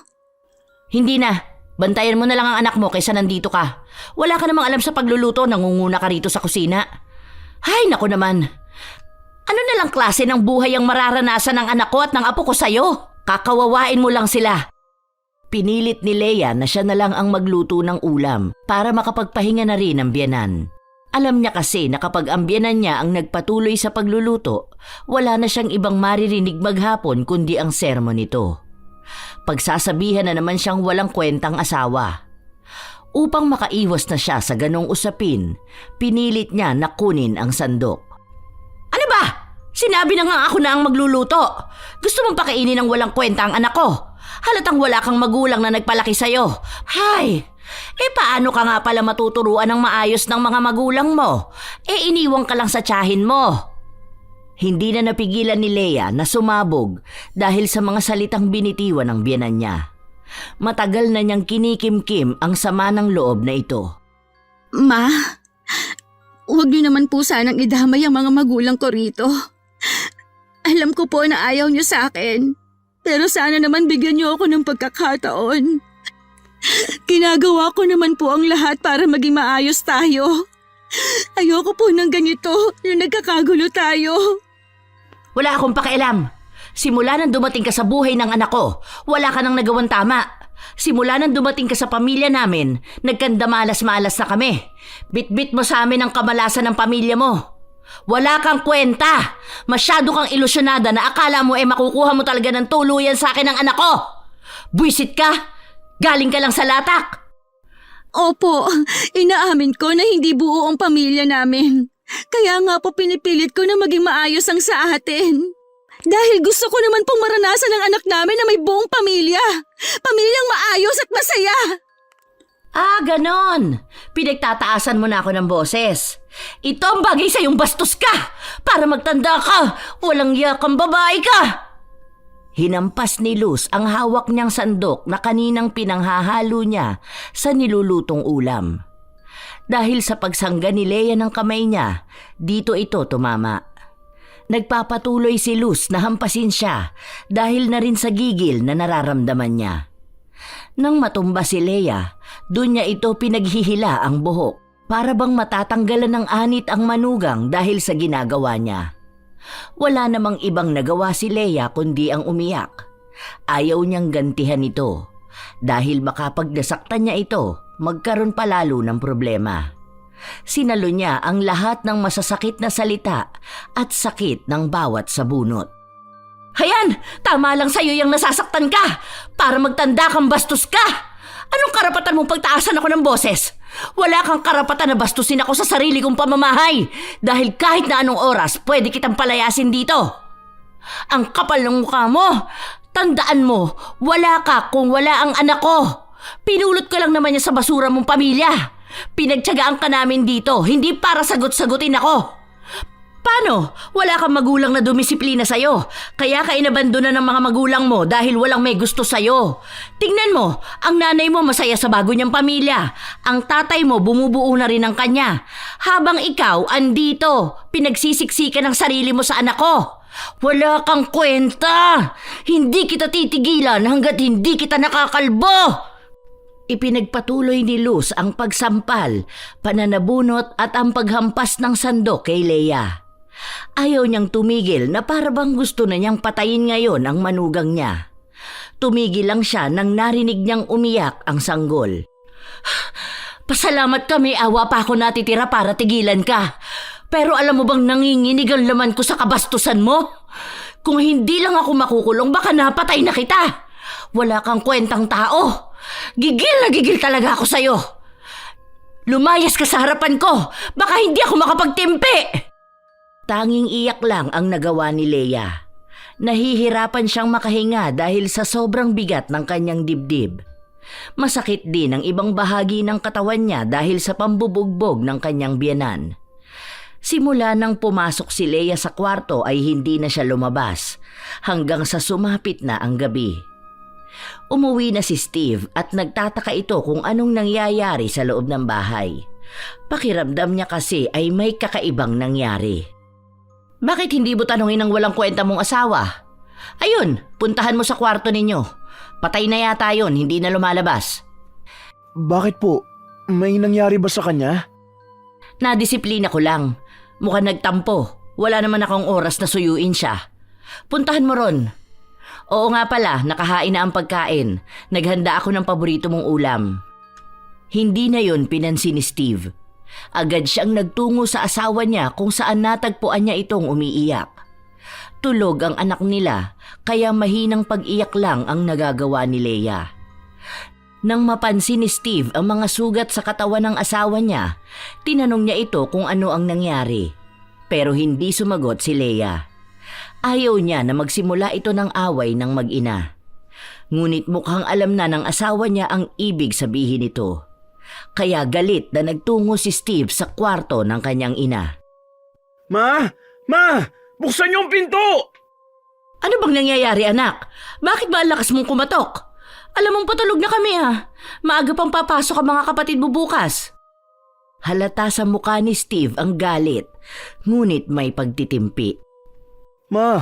Speaker 2: Hindi na. Bantayan mo na lang ang anak mo kaysa nandito ka. Wala ka namang alam sa pagluluto, nangunguna ka rito sa kusina. Ay, naku naman. Ano na lang klase ng buhay ang mararanasan ng anak ko at ng apo ko sa'yo? Kakawawain mo lang sila. Pinilit ni Leia na siya na lang ang magluto ng ulam para makapagpahinga na rin ang biyenan. Alam niya kasi na kapag ang biyenan niya ang nagpatuloy sa pagluluto, wala na siyang ibang maririnig maghapon kundi ang sermon nito. Pagsasabihan na naman siyang walang kwentang asawa. Upang makaiwas na siya sa ganong usapin, pinilit niya na kunin ang sandok. Ano ba? Sinabi na nga ako na ang magluluto. Gusto mong pakainin ng walang kwenta ang anak ko? Halatang wala kang magulang na nagpalaki sa'yo. Hay! Paano ka nga pala matuturuan ng maayos ng mga magulang mo? Iniwang ka lang sa tiyahin mo. Hindi na napigilan ni Leia na sumabog dahil sa mga salitang binitiwan ng biyenan niya. Matagal na niyang kinikimkim ang sama ng loob na ito.
Speaker 3: Ma, huwag niyo naman po sanang idamay ang mga magulang ko rito. Alam ko po na ayaw niyo sa akin, pero sana naman bigyan niyo ako ng pagkakataon. Ginagawa ko naman po ang lahat para maging maayos tayo. Ayoko po ng ganito yung nagkakagulo tayo.
Speaker 2: Wala akong pakialam. Simula nang dumating ka sa buhay ng anak ko, wala ka nang nagawang tama. Simula nang dumating ka sa pamilya namin, nagkandamalas-malas na kami. Bit-bit mo sa amin ang kamalasan ng pamilya mo. Wala kang kwenta. Masyado kang ilusyonada na akala mo makukuha mo talaga ng tuluyan sa akin ng anak ko. Buisit ka. Galing ka lang sa latak.
Speaker 3: Opo, inaamin ko na hindi buo ang pamilya namin. Kaya nga po pinipilit ko na maging maayos ang sa atin. Dahil gusto ko naman pong maranasan ng anak namin na may buong pamilya. Pamilyang maayos at masaya.
Speaker 2: Ah, ganon. Pinagtataasan mo na ako ng boses. Ito ang bagay sa yung bastos ka. Para magtanda ka, walang yakang babae ka. Hinampas ni Luz ang hawak niyang sandok na kaninang pinanghahalo niya sa nilulutong ulam. Dahil sa pagsangga ni Leia ng kamay niya, dito ito tumama. Nagpapatuloy si Luz na hampasin siya dahil na rin sa gigil na nararamdaman niya. Nang matumba si Leia, doon niya ito pinaghihila ang buhok para bang matatanggalan ng anit ang manugang dahil sa ginagawa niya. Wala namang ibang nagawa si Leia kundi ang umiyak. Ayaw niyang gantihan ito dahil baka pag nasaktan niya ito, magkaroon pa lalo ng problema. Sinalo niya ang lahat ng masasakit na salita at sakit ng bawat sabunot. Hayan! Tama lang sa'yo yung nasasaktan ka! Para magtanda kang bastos ka! Anong karapatan mong pagtaasan ako ng boses? Wala kang karapatan na bastusin ako sa sarili kong pamamahay dahil kahit na anong oras pwede kitang palayasin dito. Ang kapal ng mukha mo! Tandaan mo, wala ka kung wala ang anak ko. Pinulot ko lang naman niya sa basura mong pamilya. Pinagtiyagaan ka namin dito, hindi para sagot-sagutin ako. Paano? Wala kang magulang na dumisiplina sa'yo. Kaya ka inabandona ng mga magulang mo dahil walang may gusto sa'yo. Tingnan mo, ang nanay mo masaya sa bago niyang pamilya. Ang tatay mo bumubuo na rin ng kanya. Habang ikaw andito, pinagsisiksikan ng sarili mo sa anak ko. Wala kang kwenta. Hindi kita titigilan hanggat hindi kita nakakalbo. Ipinagpatuloy ni Luz ang pagsampal, pananabunot at ang paghampas ng sandok kay Leia. Ayaw niyang tumigil na parabang gusto na niyang patayin ngayon ang manugang niya. Tumigil lang siya nang narinig niyang umiyak ang sanggol. Pasalamat ka, may awa pa ako natitira para tigilan ka. Pero alam mo bang nanginginig ang laman ko sa kabastusan mo? Kung hindi lang ako makukulong, baka napatay na kita. Wala kang kwentang tao. Gigil na gigil talaga ako sa'yo. Lumayas ka sa harapan ko. Baka hindi ako makapagtimpi. Tanging iyak lang ang nagawa ni Leia. Nahihirapan siyang makahinga dahil sa sobrang bigat ng kanyang dibdib. Masakit din ang ibang bahagi ng katawan niya dahil sa pambubugbog ng kanyang biyenan. Simula nang pumasok si Leia sa kwarto ay hindi na siya lumabas hanggang sa sumapit na ang gabi. Umuwi na si Steve at nagtataka ito kung anong nangyayari sa loob ng bahay. Pakiramdam niya kasi ay may kakaibang nangyari. Bakit hindi mo tanungin ang walang kwenta mong asawa? Ayun, puntahan mo sa kwarto ninyo. Patay na yata yun, hindi na lumalabas.
Speaker 4: Bakit po? May nangyari ba sa kanya?
Speaker 2: Nadisiplina ko lang. Mukhang nagtampo. Wala naman akong oras na suyuin siya. Puntahan mo ron. Oo nga pala, nakahain na ang pagkain. Naghanda ako ng paborito mong ulam. Hindi na yun pinansin ni Steve. Agad siyang nagtungo sa asawa niya kung saan natagpuan niya itong umiiyak. Tulog ang anak nila, kaya mahinang pag-iyak lang ang nagagawa ni Leia. Nang mapansin ni Steve ang mga sugat sa katawan ng asawa niya, tinanong niya ito kung ano ang nangyari. Pero hindi sumagot si Leia. Ayaw niya na magsimula ito ng away ng mag-ina. Ngunit mukhang alam na ng asawa niya ang ibig sabihin nito. Kaya galit na nagtungo si Steve sa kwarto ng kanyang ina.
Speaker 4: Ma! Buksan niyo ang pinto!
Speaker 2: Ano bang nangyayari, anak? Bakit ba ang lakas mong kumatok? Alam mong patulog na kami, ha? Maaga pang papasok ang mga kapatid mo bukas. Halata sa mukha ni Steve ang galit, ngunit may pagtitimpi.
Speaker 4: Ma,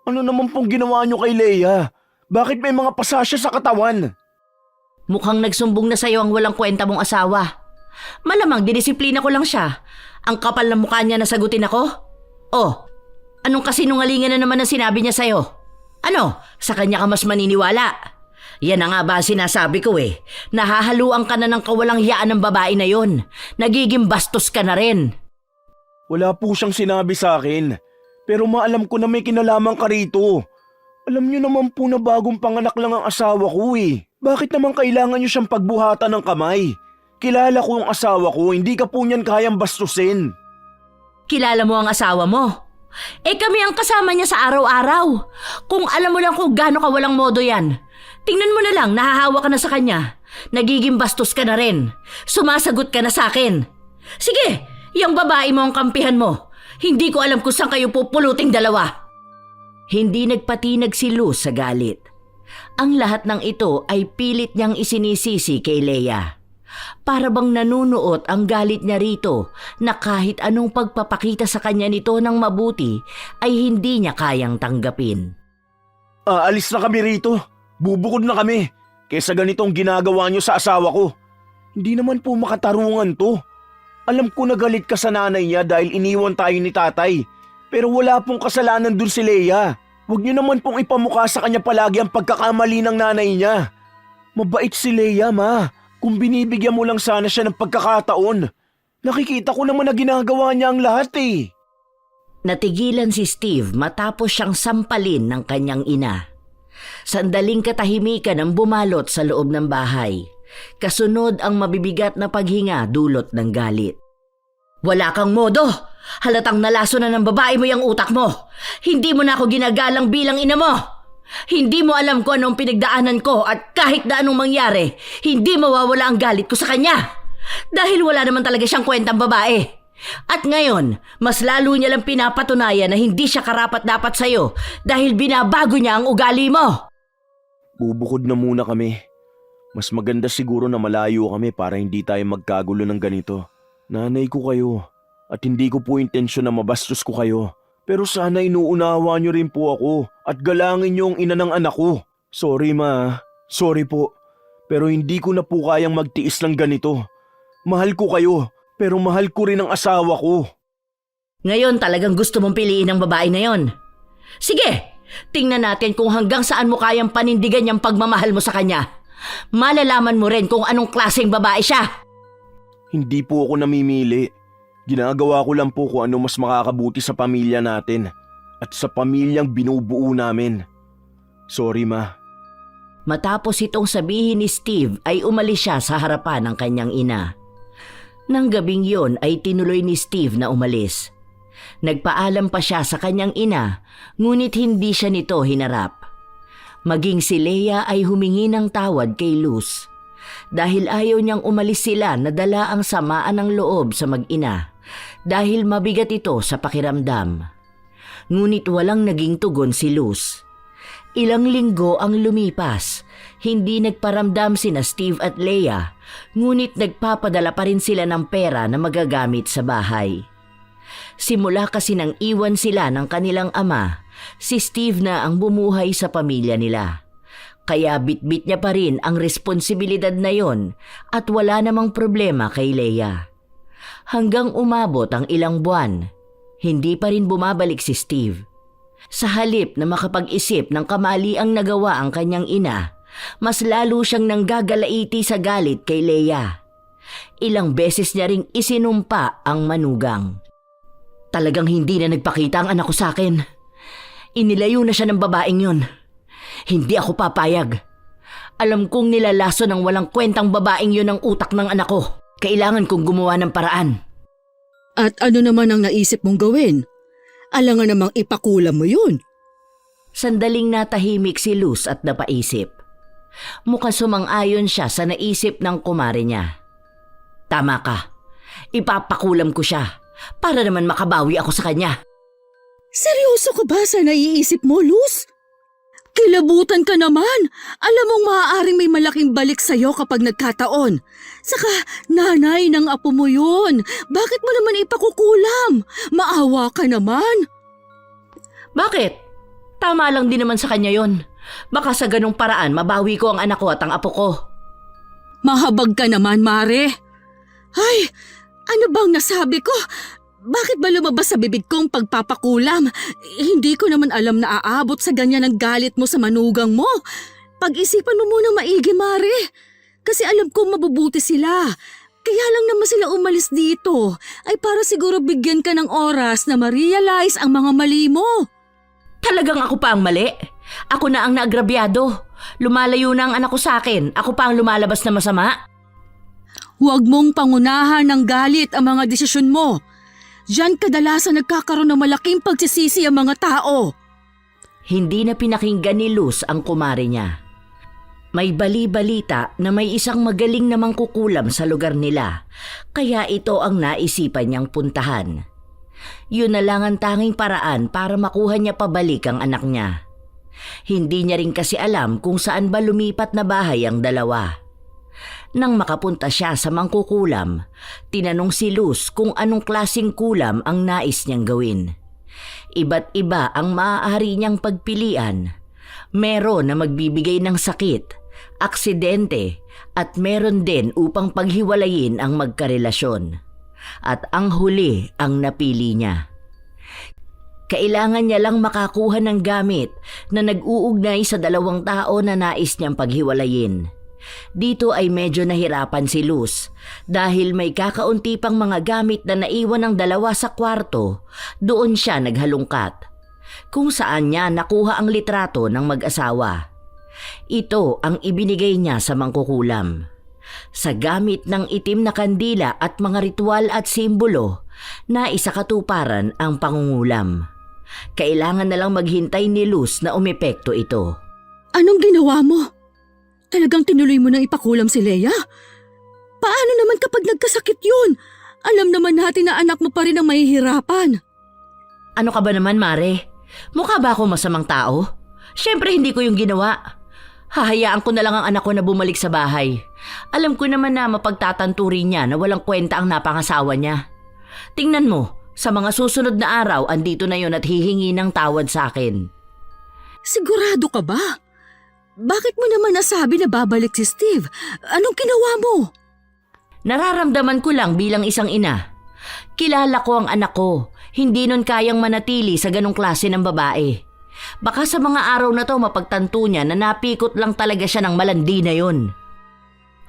Speaker 4: ano naman pong ginawa niyo kay Leia? Bakit may mga pasasya sa katawan?
Speaker 2: Mukhang nagsumbong na sa'yo ang walang kwenta mong asawa. Malamang dinisiplina ko lang siya. Ang kapal ng mukha niya na sagutin ako? Oh, anong kasinungalingan na naman ang sinabi niya sa'yo? Ano, sa kanya ka mas maniniwala? Yan na nga ba ang sinasabi ko eh. Nahahaluan ka na ng kawalang hiyaan ng babae na yon. Nagiging bastos ka na rin.
Speaker 4: Wala po siyang sinabi sa akin. Pero maalam ko na may kinalaman ka rito. Alam niyo naman po na bagong panganak lang ang asawa ko eh. Bakit naman kailangan niyo siyang pagbuhatan ng kamay? Kilala ko ang asawa ko, hindi ka po niyan kayang bastusin.
Speaker 2: Kilala mo ang asawa mo. Eh kami ang kasama niya sa araw-araw. Kung alam mo lang kung gaano ka walang modo yan. Tingnan mo na lang, nahahawa ka na sa kanya. Nagiging bastos ka na rin. Sumasagot ka na sa akin. Sige, yung babae mo ang kampihan mo. Hindi ko alam kung saan kayo pupuluting dalawa.
Speaker 1: Hindi nagpatinag si Luz sa galit. Ang lahat ng ito ay pilit niyang isinisisi kay Leia. Para bang nanunuot ang galit niya rito na kahit anong pagpapakita sa kanya nito ng mabuti ay hindi niya kayang tanggapin.
Speaker 4: Aalis na kami rito. Bubukod na kami. Kesa ganitong ginagawa niyo sa asawa ko. Hindi naman po makatarungan to. Alam ko na galit ka sa nanay niya dahil iniwan tayo ni tatay. Pero wala pong kasalanan dun si Leia. Huwag niyo naman pong ipamukha sa kanya palagi ang pagkakamali ng nanay niya. Mabait si Leia, ma. Kung binibigyan mo lang sana siya ng pagkakataon. Nakikita ko naman na ginagawa niya ang lahat eh.
Speaker 1: Natigilan si Steve matapos siyang sampalin ng kanyang ina. Sandaling katahimikan ang bumalot sa loob ng bahay. Kasunod ang mabibigat na paghinga dulot ng galit.
Speaker 2: Wala kang modo. Halatang nalaso na ng babae mo yung utak mo. Hindi mo na ako ginagalang bilang ina mo. Hindi mo alam kung anong pinagdaanan ko at kahit na anong mangyari, hindi mawawala ang galit ko sa kanya. Dahil wala naman talaga siyang kwentang babae. At ngayon, mas lalo niya lang pinapatunayan na hindi siya karapat-dapat sa'yo dahil binabago niya ang ugali mo.
Speaker 4: Bubukod na muna kami. Mas maganda siguro na malayo kami para hindi tayo magkagulo ng ganito. Nanay ko kayo. At hindi ko po intensyon na mabastos ko kayo. Pero sana inuunawa niyo rin po ako at galangin niyo ang ina ng anak ko. Sorry ma, sorry po. Pero hindi ko na po kayang magtiis ng ganito. Mahal ko kayo, pero mahal ko rin ang asawa ko.
Speaker 2: Ngayon talagang gusto mong piliin ang babae na yon. Sige, tingnan natin kung hanggang saan mo kayang panindigan yung pagmamahal mo sa kanya. Malalaman mo rin kung anong klaseng babae siya.
Speaker 4: Hindi po ako namimili. Ginagawa ko lang po kung ano mas makakabuti sa pamilya natin at sa pamilyang binubuo namin. Sorry ma.
Speaker 1: Matapos itong sabihin ni Steve ay umalis siya sa harapan ng kanyang ina. Nang gabing yon ay tinuloy ni Steve na umalis. Nagpaalam pa siya sa kanyang ina, ngunit hindi siya nito hinarap. Maging si Leia ay humingi ng tawad kay Luz. Dahil ayaw niyang umalis sila na dala ang samaan ng loob sa mag-ina dahil mabigat ito sa pakiramdam. Ngunit walang naging tugon si Luz. Ilang linggo ang lumipas, hindi nagparamdam sina Steve at Leia, ngunit nagpapadala pa rin sila ng pera na magagamit sa bahay. Simula kasi nang iwan sila ng kanilang ama, si Steve na ang bumuhay sa pamilya nila. Kaya bitbit niya pa rin ang responsibilidad na yon at wala namang problema kay Leia. Hanggang umabot ang ilang buwan, hindi pa rin bumabalik si Steve. Sa halip na makapag-isip ng kamaliang nagawa ang kanyang ina, mas lalo siyang nanggagalaiti sa galit kay Leia. Ilang beses niya ring isinumpa ang manugang. Talagang hindi na nagpakita ang anak ko sa akin. Inilayo na siya ng babaeng yon. Hindi ako papayag. Alam kong nilalaso ng walang kwentang babaeng yun ang utak ng anak ko. Kailangan kong gumawa ng paraan.
Speaker 5: At ano naman ang naisip mong gawin? Alangan namang ipakulam mo yun.
Speaker 1: Sandaling natahimik si Luz at napaisip. Mukhang sumang-ayon siya sa naisip ng kumare niya. Tama ka. Ipapakulam ko siya para naman makabawi ako sa kanya.
Speaker 5: Seryoso ka ba sa naiisip mo, Luz? Kilabutan ka naman. Alam mong maaaring may malaking balik sa'yo kapag nagkataon. Saka, nanay ng apo mo yun. Bakit mo naman ipakukulam? Maawa ka naman.
Speaker 2: Bakit? Tama lang din naman sa kanya yon. Baka sa ganung paraan mabawi ko ang anak ko at ang apo ko.
Speaker 5: Mahabag ka naman, Mare. Ay, ano bang nasabi ko? Bakit ba lumabas sa bibig kong pagpapakulam? Hindi ko naman alam na aabot sa ganyan ang galit mo sa manugang mo. Pag-isipan mo muna maigi, Mare. Kasi alam kong mabubuti sila. Kaya lang naman sila umalis dito ay para siguro bigyan ka ng oras na ma-realize ang mga mali mo.
Speaker 2: Talagang ako pa ang mali? Ako na ang naagrabyado. Lumalayo na ang anak ko sa akin. Ako pa ang lumalabas na masama?
Speaker 5: Huwag mong pangunahan ng galit ang mga desisyon mo. Diyan kadalasan nagkakaroon ng malaking pagsisisi ang mga tao.
Speaker 1: Hindi na pinakinggan ni Luz ang kumare niya. May bali-balita na may isang magaling namang kukulam sa lugar nila, kaya ito ang naisipan niyang puntahan. Yun na lang ang tanging paraan para makuha niya pabalik ang anak niya. Hindi niya rin kasi alam kung saan ba lumipat na bahay ang dalawa. Nang makapunta siya sa mangkukulam, tinanong si Luz kung anong klaseng kulam ang nais niyang gawin. Iba't iba ang maaari niyang pagpilian. Meron na magbibigay ng sakit, aksidente, at meron din upang paghiwalayin ang magkarelasyon. At ang huli ang napili niya. Kailangan niya lang makakuha ng gamit na nag-uugnay sa 2 tao na nais niyang paghiwalayin. Dito ay medyo nahirapan si Luz dahil may kakaunti pang mga gamit na naiwan ng 2 sa kwarto. Doon siya naghalungkat, kung saan niya nakuha ang litrato ng mag-asawa. Ito ang ibinigay niya sa mangkukulam. Sa gamit ng itim na kandila at mga ritual at simbolo, naisakatuparan ang pangungulam. Kailangan na lang maghintay ni Luz na umepekto ito.
Speaker 5: Anong ginawa mo? Talagang tinuloy mo nang ipakulam si Leia? Paano naman kapag nagkasakit yun? Alam naman natin na anak mo pa rin ang mahihirapan.
Speaker 2: Ano ka ba naman, Mare? Mukha ba ako masamang tao? Siyempre hindi ko yung ginawa. Hahayaan ko na lang ang anak ko na bumalik sa bahay. Alam ko naman na mapagtatanturi niya na walang kwenta ang napangasawa niya. Tingnan mo, sa mga susunod na araw andito na yon at hihingi ng tawad sa akin.
Speaker 5: Sigurado ka ba? Bakit mo naman nasabi na babalik si Steve? Anong ginawa mo?
Speaker 2: Nararamdaman ko lang bilang isang ina. Kilala ko ang anak ko. Hindi nun kayang manatili sa ganong klase ng babae. Baka sa mga araw na to mapagtanto niya na napikot lang talaga siya ng malandi na yun.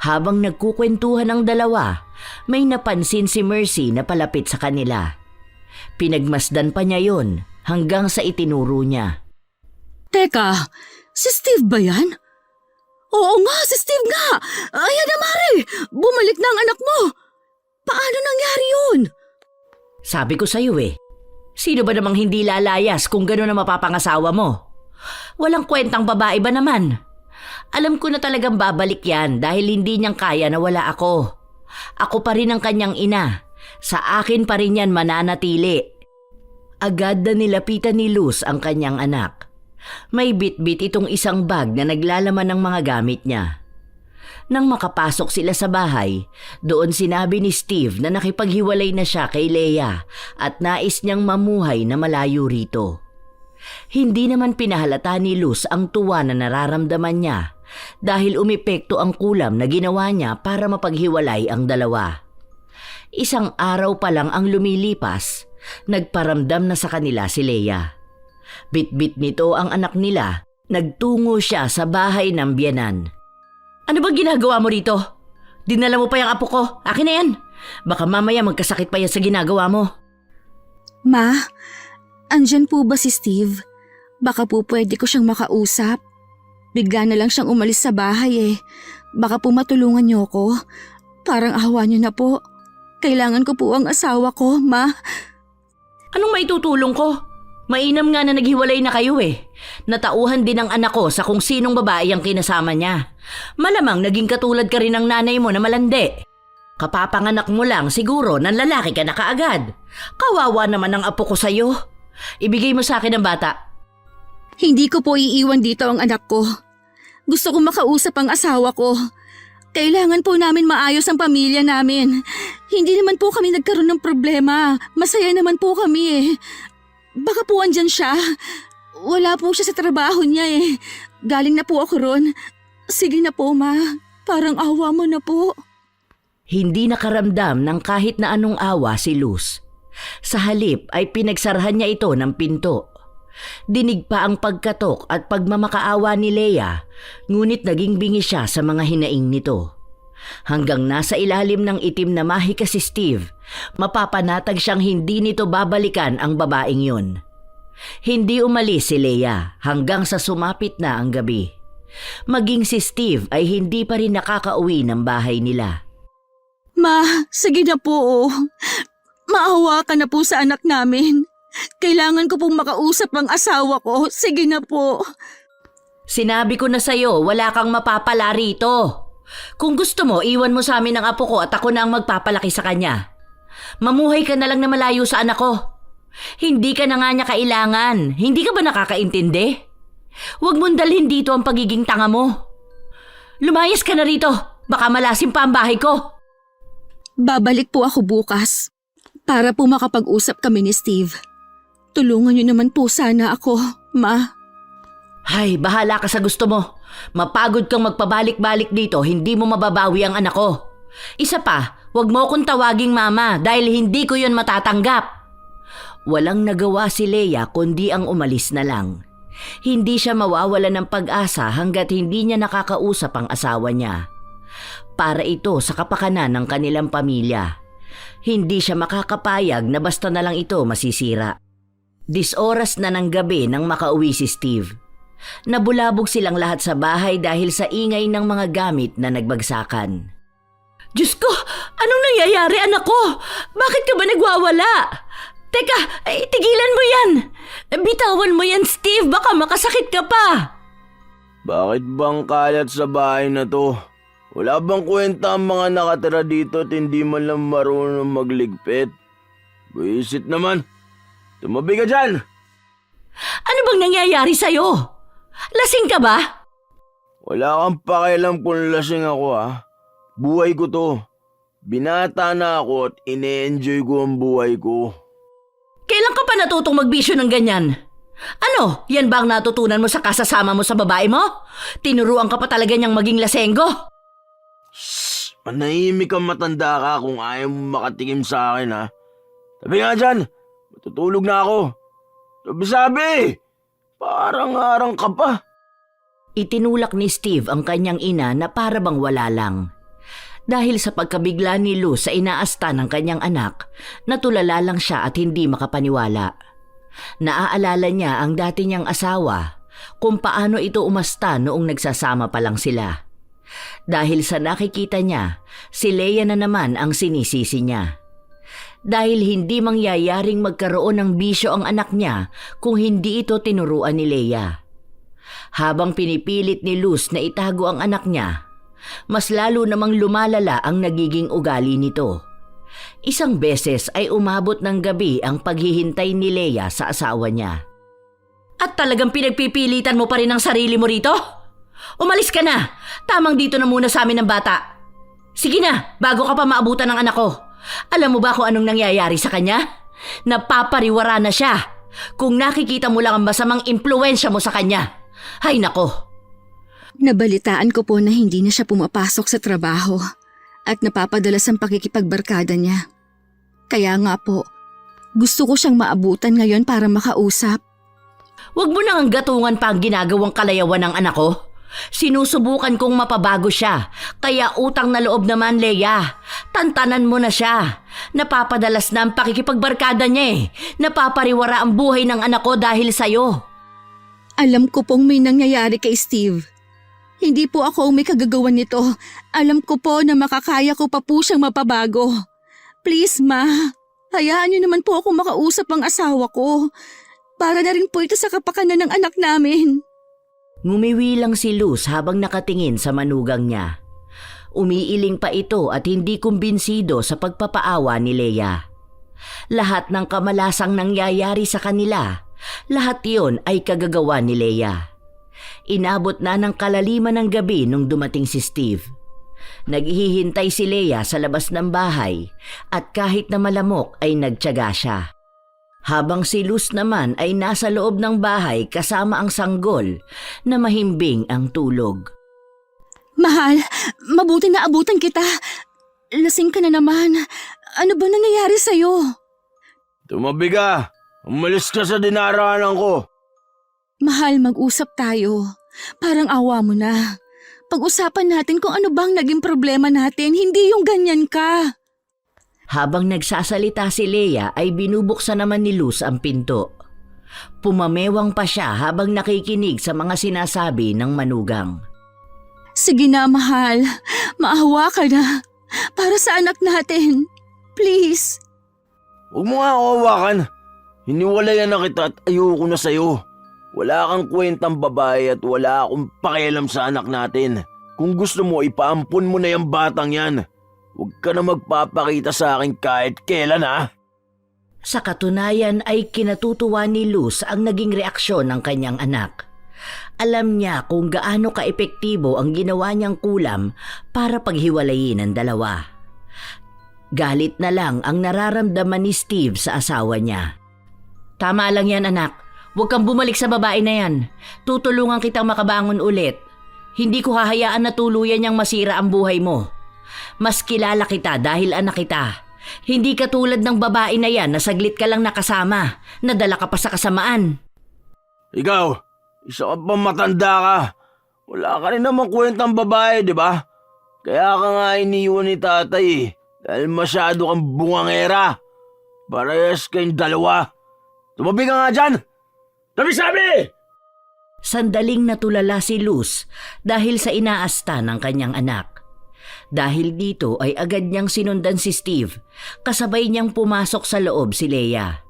Speaker 2: Habang nagkukwentuhan ang dalawa, may napansin si Mercy na palapit sa kanila. Pinagmasdan pa niya yon hanggang sa itinuro niya.
Speaker 5: Teka, si Steve ba yan? Oo nga, si Steve nga! Ayan na, Mare! Bumalik na ang anak mo! Paano nangyari yun?
Speaker 2: Sabi ko sa'yo sino ba namang hindi lalayas kung gano'n na mapapangasawa mo? Walang kwentang babae ba naman? Alam ko na talagang babalik yan dahil hindi niyang kaya na wala ako. Ako pa rin ang kanyang ina. Sa akin pa rin yan mananatili. Agad na nilapitan ni Luz ang kanyang anak. May bit-bit itong isang bag na naglalaman ng mga gamit niya. Nang makapasok sila sa bahay, doon sinabi ni Steve na nakipaghiwalay na siya kay Leia at nais niyang mamuhay na malayo rito. Hindi naman pinahalata ni Luz ang tuwa na nararamdaman niya dahil umepekto ang kulam na ginawa niya para mapaghiwalay ang dalawa. Isang araw pa lang ang lumilipas, nagparamdam na sa kanila si Leia. Bit-bit nito ang anak nila, nagtungo siya sa bahay ng biyenan. Ano bang ginagawa mo rito? Dinala mo pa yung apo ko, akin na yan. Baka mamaya magkasakit pa yan sa ginagawa mo.
Speaker 3: Ma, andyan po ba si Steve? Baka po pwede ko siyang makausap. Bigla na lang siyang umalis sa bahay Baka po matulungan niyo ko. Parang awa niyo na po. Kailangan ko po ang asawa ko, Ma.
Speaker 2: Anong maitutulong ko? Mainam nga na naghiwalay na kayo Natauhan din ang anak ko sa kung sinong babae ang kinasama niya. Malamang naging katulad ka rin ng nanay mo na malandi. Kapapanganak mo lang siguro ng lalaki ka na kaagad. Kawawa naman ang apo ko sa'yo. Ibigay mo sa akin ang bata.
Speaker 3: Hindi ko po iiwan dito ang anak ko. Gusto kong makausap ang asawa ko. Kailangan po namin maayos ang pamilya namin. Hindi naman po kami nagkaroon ng problema. Masaya naman po kami Baka po andyan siya. Wala po siya sa trabaho niya Galing na po ako ron. Sige na po, Ma. Parang awa mo na po.
Speaker 1: Hindi nakaramdam ng kahit na anong awa si Luz. Sa halip ay pinagsarahan niya ito ng pinto. Dinig pa ang pagkatok at pagmamakaawa ni Leia, ngunit naging bingi siya sa mga hinaing nito. Hanggang nasa ilalim ng itim na mahika si Steve, mapapanatag siyang hindi nito babalikan ang babaeng yun. Hindi umalis si Leia hanggang sa sumapit na ang gabi. Maging si Steve ay hindi pa rin nakakauwi ng bahay nila.
Speaker 3: Ma, sige na po. Maawa ka na po sa anak namin. Kailangan ko pong makausap ang asawa ko. Sige na po.
Speaker 1: Sinabi ko na sa'yo, wala kang mapapala rito. Kung gusto mo, iwan mo sa amin ang apo ko at ako na ang magpapalaki sa kanya. Mamuhay ka na lang na malayo sa anak ko. Hindi ka na nga niya kailangan. Hindi ka ba nakakaintindi? Huwag mong dalhin dito ang pagiging tanga mo. Lumayas ka na rito. Baka malasim pa ang bahay ko.
Speaker 3: Babalik po ako bukas para po makapag-usap kami ni Steve. Tulungan niyo naman po sana ako, Ma.
Speaker 1: Ay, bahala ka sa gusto mo. Mapagod kang magpabalik-balik dito, hindi mo mababawi ang anak ko. Isa pa, huwag mo akong tawaging mama dahil hindi ko yon matatanggap. Walang nagawa si Leia kundi ang umalis na lang. Hindi siya mawawala ng pag-asa hanggat hindi niya nakakausap ang asawa niya. Para ito sa kapakanan ng kanilang pamilya. Hindi siya makakapayag na basta na lang ito masisira. 10 oras na ng gabi nang makauwi si Steve. Nabulabog silang lahat sa bahay dahil sa ingay ng mga gamit na nagbagsakan.
Speaker 2: Diyos ko, anong nangyayari anak ko? Bakit ka ba nagwawala? Teka, tigilan mo yan. Bitawan mo yan, Steve, baka makasakit ka pa.
Speaker 4: Bakit bang kalat sa bahay na to? Wala bang kwenta ang mga nakatira dito at hindi man lang marunong magligpit? Buisit naman. Tumabi ka dyan!
Speaker 2: Ano bang nangyayari sa'yo? Lasing ka ba?
Speaker 4: Wala kang pakialam kung lasing ako Buhay ko to. Binata na ako at ine-enjoy ko ang buhay ko.
Speaker 2: Kailan ka pa natutong magbisyo ng ganyan? Ano, yan ba ang natutunan mo sa kasasama mo sa babae mo? Tinuruan ka pa talaga niyang maging lasenggo?
Speaker 4: Shhh! Manahimik kang matanda ka kung ayaw mo makatikim sa akin Tabi nga dyan! Matutulog na ako. Sabi! Parang arang ka pa.
Speaker 1: Itinulak ni Steve ang kanyang ina na para bang wala lang. Dahil sa pagkabigla ni Luz sa inaasta ng kanyang anak, natulala lang siya at hindi makapaniwala. Naaalala niya ang dati niyang asawa, kung paano ito umasta noong nagsasama pa lang sila. Dahil sa nakikita niya, si Leia na naman ang sinisisi niya. Dahil hindi mangyayaring magkaroon ng bisyo ang anak niya kung hindi ito tinuruan ni Leia. Habang pinipilit ni Luz na itago ang anak niya, mas lalo namang lumalala ang nagiging ugali nito. Isang beses ay umabot ng gabi ang paghihintay ni Leia sa asawa niya.
Speaker 2: At talagang pinagpipilitan mo pa rin ang sarili mo rito? Umalis ka na! Tamang dito na muna sa amin ng bata. Sige na, bago ka pa maabutan ng anak ko. Alam mo ba kung anong nangyayari sa kanya? Napapariwara na siya. Kung nakikita mo lang ang masamang impluensya mo sa kanya. Hay nako!
Speaker 3: Nabalitaan ko po na hindi na siya pumapasok sa trabaho at napapadalas ang pakikipagbarkada niya. Kaya nga po, gusto ko siyang maabutan ngayon para makausap.
Speaker 2: Huwag mo nang gatungan pa ang ginagawang kalayawan ng anak ko. Sinusubukan kong mapabago siya, kaya utang na loob naman, Leia. Tantanan mo na siya. Napapadalas na ang pakikipagbarkada niya Napapariwara ang buhay ng anak ko dahil sa'yo.
Speaker 3: Alam ko pong may nangyayari kay Steve. Hindi po ako may kagagawan nito. Alam ko po na makakaya ko pa po siyang mapabago. Please, Ma. Hayaan niyo naman po ako makausap ang asawa ko. Para na rin po ito sa kapakanan ng anak namin.
Speaker 1: Ngumiwi lang si Luz habang nakatingin sa manugang niya. Umiiling pa ito at hindi kumbinsido sa pagpapaawa ni Leia. Lahat ng kamalasang nangyayari sa kanila, lahat iyon ay kagagawa ni Leia. Inabot na ng kalaliman ng gabi nung dumating si Steve. Naghihintay si Leia sa labas ng bahay at kahit na malamok ay nagtiyaga siya. Habang si Luz naman ay nasa loob ng bahay kasama ang sanggol na mahimbing ang tulog.
Speaker 3: Mahal, mabuti na abutan kita. Lasing ka na naman. Ano ba nangyayari sa'yo?
Speaker 4: Tumabi ka! Umalis ka sa dinaraanan ko!
Speaker 3: Mahal, mag-usap tayo. Parang awa mo na. Pag-usapan natin kung ano bang naging problema natin, hindi yung ganyan ka.
Speaker 1: Habang nagsasalita si Leia ay binubuksan naman ni Luz ang pinto. Pumamewang pa siya habang nakikinig sa mga sinasabi ng manugang.
Speaker 3: Sige na, mahal. Maawa ka na. Para sa anak natin. Please.
Speaker 4: Huwag mo nga ako hawakan. Hiniwalayan na kita at ayoko na sa'yo. Wala kang kwentang babae at wala akong pakialam sa anak natin. Kung gusto mo, ipaampun mo na yung batang yan. Huwag ka na magpapakita sa akin kahit kailan, ha?
Speaker 1: Sa katunayan ay kinatutuwa ni Luz ang naging reaksyon ng kanyang anak. Alam niya kung gaano kaepektibo ang ginawa niyang kulam para paghiwalayin ang dalawa. Galit na lang ang nararamdaman ni Steve sa asawa niya. Tama lang yan, anak. Huwag kang bumalik sa babae na yan. Tutulungan kitang makabangon ulit. Hindi ko hahayaan na tuluyan niyang masira ang buhay mo. Mas kilala kita dahil anak kita. Hindi katulad ng babae na yan na saglit ka lang nakasama. Nadala ka pa sa kasamaan.
Speaker 4: Ikaw, isa ka pa matanda ka. Wala ka rin naman kwentang babae, di ba? Kaya ka nga iniwan ni tatay eh. Dahil masyado kang bungangera. Parehas kayong dalawa. Tumabi ka nga dyan! Tabi sabi!
Speaker 1: Sandaling natulala si Luz dahil sa inaasta ng kanyang anak. Dahil dito ay agad niyang sinundan si Steve, kasabay niyang pumasok sa loob si Leia.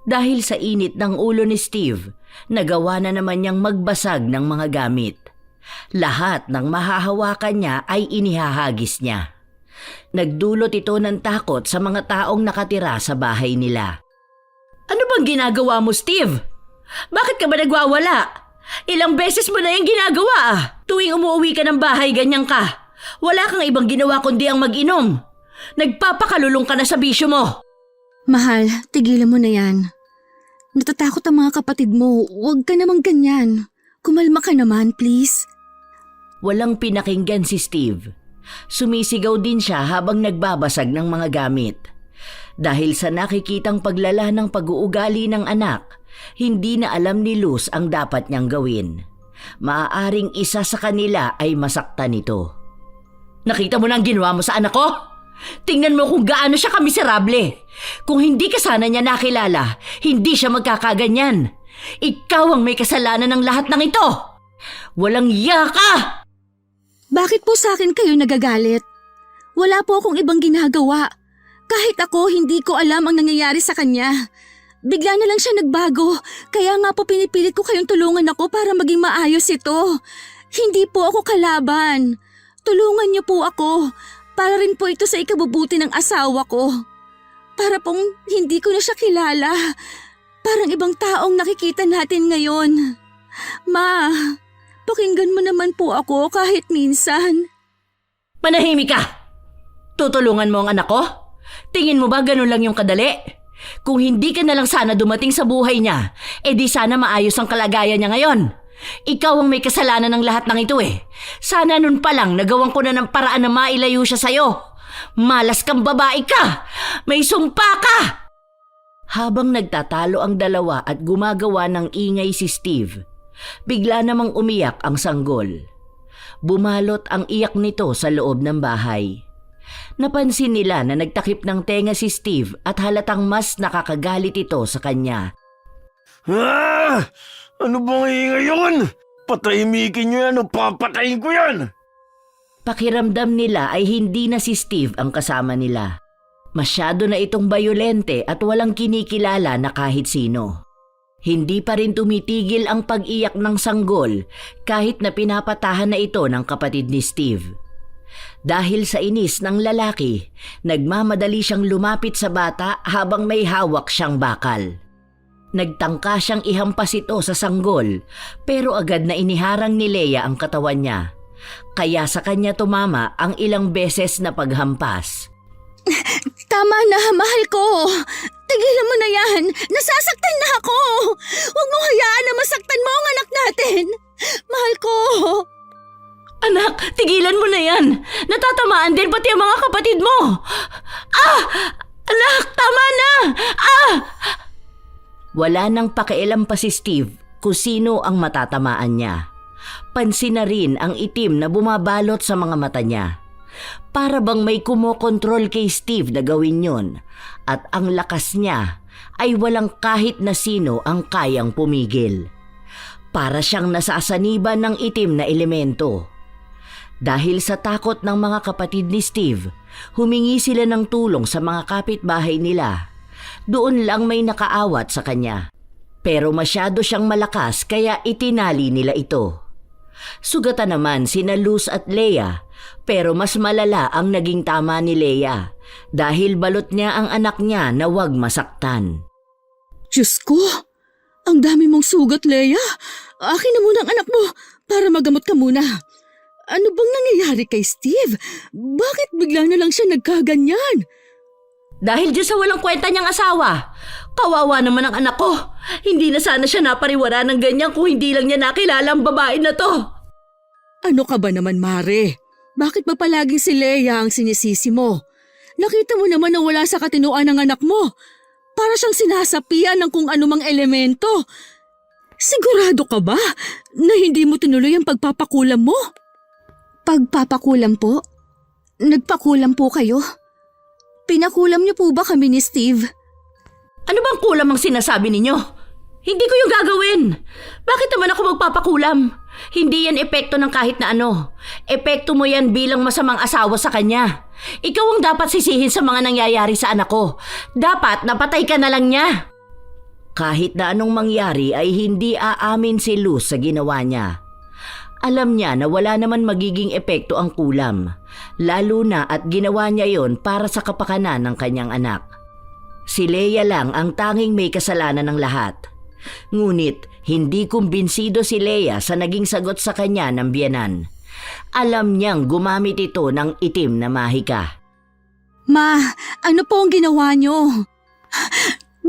Speaker 1: Dahil sa init ng ulo ni Steve, nagawa na naman niyang magbasag ng mga gamit. Lahat ng mahahawakan niya ay inihahagis niya. Nagdulot ito ng takot sa mga taong nakatira sa bahay nila.
Speaker 2: Ano bang ginagawa mo, Steve? Bakit ka ba nagwawala? Ilang beses mo na yung ginagawa ah. Tuwing umuwi ka ng bahay, ganyan ka. Wala kang ibang ginawa kundi ang mag-inom. Nagpapakalulong ka na sa bisyo mo.
Speaker 3: Mahal, tigilan mo na yan. Natatakot ang mga kapatid mo. Huwag ka namang ganyan. Kumalma ka naman, please.
Speaker 1: Walang pinakinggan si Steve. Sumisigaw din siya habang nagbabasag ng mga gamit. Dahil sa nakikitang paglala ng pag-uugali ng anak, hindi na alam ni Luz ang dapat niyang gawin. Maaaring isa sa kanila ay masaktan nito.
Speaker 2: Nakita mo na ang ginawa mo sa anak ko? Tingnan mo kung gaano siya kamiserable. Kung hindi ka sana niya nakilala, hindi siya magkakaganyan. Ikaw ang may kasalanan ng lahat ng ito. Walang iya ka!
Speaker 3: Bakit po sa akin kayo nagagalit? Wala po akong ibang ginagawa. Kahit ako, hindi ko alam ang nangyayari sa kanya. Bigla na lang siya nagbago, kaya nga po pinipilit ko kayong tulungan ako para maging maayos ito. Hindi po ako kalaban. Tulungan niyo po ako, para rin po ito sa ikabubuti ng asawa ko. Para pong hindi ko na siya kilala. Parang ibang taong nakikita natin ngayon. Ma, pakinggan mo naman po ako kahit minsan.
Speaker 2: Manahimik ka! Tutulungan mo ang anak ko? Tingin mo ba ganun lang yung kadali? Kung hindi ka na lang sana dumating sa buhay niya, edi sana maayos ang kalagayan niya ngayon. Ikaw ang may kasalanan ng lahat ng ito eh. Sana nun pa lang nagawan ko na ng paraan na mailayo siya sa'yo. Malas kang babae ka! May sumpa ka!
Speaker 1: Habang nagtatalo ang dalawa at gumagawa ng ingay si Steve, bigla namang umiyak ang sanggol. Bumalot ang iyak nito sa loob ng bahay. Napansin nila na nagtakip ng tenga si Steve at halatang mas nakakagalit ito sa kanya.
Speaker 4: Ah! Ano bang ingay yun? Patahimikin nyo yan o papatayin ko yan!
Speaker 1: Pakiramdam nila ay hindi na si Steve ang kasama nila. Masyado na itong bayolente at walang kinikilala na kahit sino. Hindi pa rin tumitigil ang pag-iyak ng sanggol kahit na pinapatahan na ito ng kapatid ni Steve. Dahil sa inis ng lalaki, nagmamadali siyang lumapit sa bata habang may hawak siyang bakal. Nagtangka siyang ihampas ito sa sanggol pero agad na iniharang ni Leia ang katawan niya. Kaya sa kanya tumama ang ilang beses na paghampas.
Speaker 3: Tama na, mahal ko. Tigilan mo na yan. Nasasaktan na ako. Huwag mo hayaan na masaktan mo ang anak natin. Mahal ko.
Speaker 2: Anak, tigilan mo na yan. Natatamaan din pati ang mga kapatid mo. Ah! Anak, tama na! Ah!
Speaker 1: Wala nang pakialam pa si Steve kung sino ang matatamaan niya. Pansin na rin ang itim na bumabalot sa mga mata niya. Para bang may kumokontrol kay Steve na gawin yun at ang lakas niya ay walang kahit na sino ang kayang pumigil. Para siyang nasasaniban ng itim na elemento. Dahil sa takot ng mga kapatid ni Steve, humingi sila ng tulong sa mga kapitbahay nila. Doon lang may nakaawat sa kanya. Pero masyado siyang malakas kaya itinali nila ito. Sugatan naman sina Luz at Leia, pero mas malala ang naging tama ni Leia dahil balot niya ang anak niya na huwag masaktan.
Speaker 5: Diyos ko! Ang dami mong sugat, Leia. Akin na muna ang anak mo para magamot ka muna. Ano bang nangyayari kay Steve? Bakit bigla na lang siya nagkaganyan?
Speaker 2: Dahil dyan sa walang kwenta niyang asawa. Kawawa naman ang anak ko. Hindi na sana siya napariwara ng ganyan kung hindi lang niya nakilala ang babae na to.
Speaker 5: Ano ka ba naman, Mare? Bakit ba palaging si Leia ang sinisisi mo? Nakita mo naman na wala sa katinuan ng anak mo. Para siyang sinasapian ng kung anumang elemento. Sigurado ka ba na hindi mo tinuloy ang pagpapakulam mo?
Speaker 3: Pagpapakulam po? Nagpakulam po kayo? Pinakulam niyo po ba kami ni Steve?
Speaker 2: Ano bang kulam ang sinasabi ninyo? Hindi ko yung gagawin. Bakit naman ako magpapakulam? Hindi yan epekto ng kahit na ano. Epekto mo yan bilang masamang asawa sa kanya. Ikaw ang dapat sisihin sa mga nangyayari sa anak ko. Dapat napatay ka na lang niya.
Speaker 1: Kahit na anong mangyari ay hindi aamin si Luz sa ginawa niya. Alam niya na wala naman magiging epekto ang kulam, lalo na at ginawa niya yon para sa kapakanan ng kanyang anak. Si Leia lang ang tanging may kasalanan ng lahat. Ngunit hindi kumbinsido si Leia sa naging sagot sa kanya ng biyenan. Alam niyang gumamit ito ng itim na mahika.
Speaker 3: Ma, ano po ang ginawa niyo?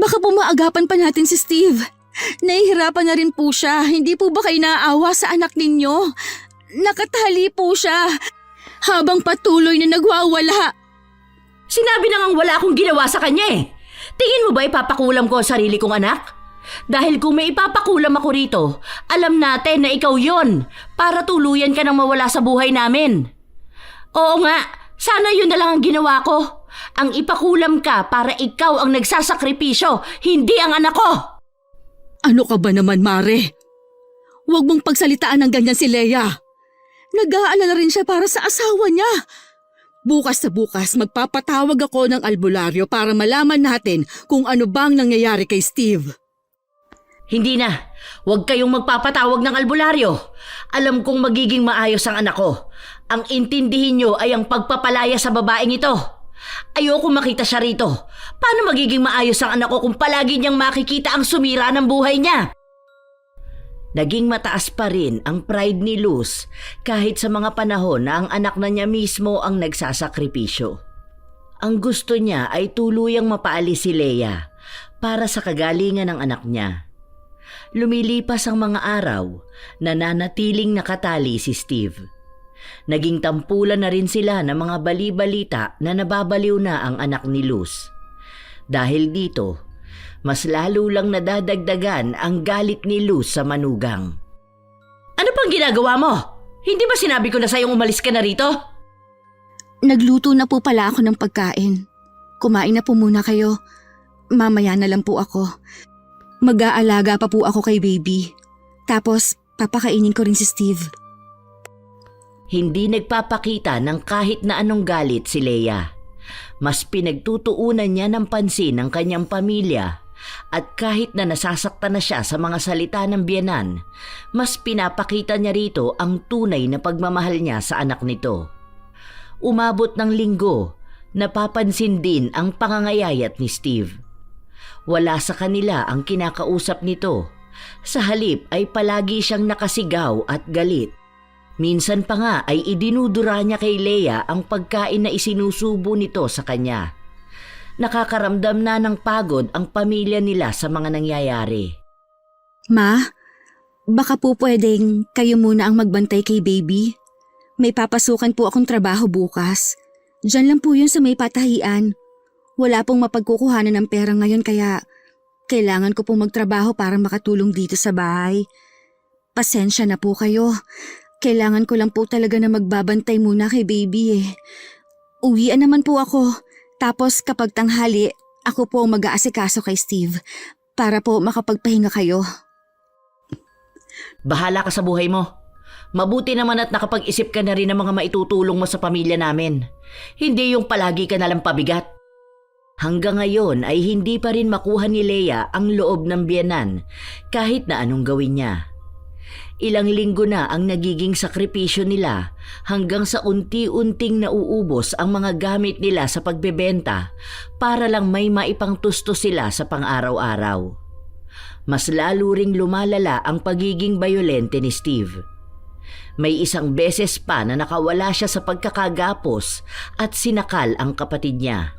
Speaker 3: Baka po maagapan pa natin si Steve. Nahihirapan na rin po siya. Hindi po ba kayo naaawa sa anak ninyo? Nakatali po siya habang patuloy na nagwawala.
Speaker 2: Sinabi na ngang wala akong ginawa sa kanya eh. Tingin mo ba ipapakulam ko ang sarili kong anak? Dahil kung may ipapakulam ako rito, alam natin na ikaw yon para tuluyan ka nang mawala sa buhay namin. Oo nga, sana yun na lang ang ginawa ko. Ang ipakulam ka para ikaw ang nagsasakripisyo, hindi ang anak ko.
Speaker 5: Ano ka ba naman, Mare? Huwag mong pagsalitaan ng ganyan si Leia. Nag-aalala rin siya para sa asawa niya. Bukas na bukas magpapatawag ako ng albularyo para malaman natin kung ano bang nangyayari kay Steve.
Speaker 2: Hindi na. Huwag kayong magpapatawag ng albularyo. Alam kong magiging maayos ang anak ko. Ang intindihin nyo ay ang pagpapalaya sa babaeng ito. Ayoko makita siya rito. Paano magiging maayos ang anak ko kung palagi niyang makikita ang sumira ng buhay niya?
Speaker 1: Naging mataas pa rin ang pride ni Luz kahit sa mga panahon na ang anak na niya mismo ang nagsasakripisyo. Ang gusto niya ay tuluyang mapaalis si Leia para sa kagalingan ng anak niya. Lumilipas ang mga araw, nananatiling nakatali si Steve. Naging tampulan na rin sila ng mga bali-balita na nababaliw na ang anak ni Luz. Dahil dito, mas lalo lang nadadagdagan ang galit ni Luz sa manugang.
Speaker 2: Ano pang ginagawa mo? Hindi ba sinabi ko na sa'yong umalis ka na rito?
Speaker 3: Nagluto na po pala ako ng pagkain. Kumain na po muna kayo. Mamaya na lang po ako. Mag-aalaga pa po ako kay baby. Tapos, papakainin ko rin si Steve.
Speaker 1: Hindi nagpapakita ng kahit na anong galit si Leia. Mas pinagtutuunan niya ng pansin ng kanyang pamilya at kahit na nasasaktan na siya sa mga salita ng biyenan, mas pinapakita niya rito ang tunay na pagmamahal niya sa anak nito. Umabot ng linggo, napapansin din ang pangangayayat ni Steve. Wala sa kanila ang kinakausap nito. Sa halip ay palagi siyang nakasigaw at galit. Minsan pa nga ay idinudura niya kay Leia ang pagkain na isinusubo nito sa kanya. Nakakaramdam na ng pagod ang pamilya nila sa mga nangyayari.
Speaker 3: Ma, baka po pwedeng kayo muna ang magbantay kay baby. May papasukan po akong trabaho bukas. Diyan lang po yun sa may patahian. Wala pong mapagkukuhanan ng pera ngayon kaya Kailangan ko pong magtrabaho para makatulong dito sa bahay. Pasensya na po kayo. Kailangan ko lang po talaga na magbabantay muna kay baby eh. Uwian naman po ako. Tapos kapag tanghali, ako po ang mag-aasikaso kay Steve para po makapagpahinga kayo.
Speaker 2: Bahala ka sa buhay mo. Mabuti naman at nakapag-isip ka na rin ng mga maitutulong mo sa pamilya namin. Hindi yung palagi ka nalang pabigat. Hanggang ngayon ay hindi pa rin makuha ni Leia ang loob ng biyenan kahit na anong gawin niya. Ilang linggo na ang nagiging sakripisyo nila hanggang sa unti-unting nauubos ang mga gamit nila sa pagbebenta para lang may maipangtusto sila sa pang-araw-araw. Mas lalo ring lumalala ang pagiging bayolente ni Steve. May isang beses pa na nakawala siya sa pagkakagapos at sinakal ang kapatid niya.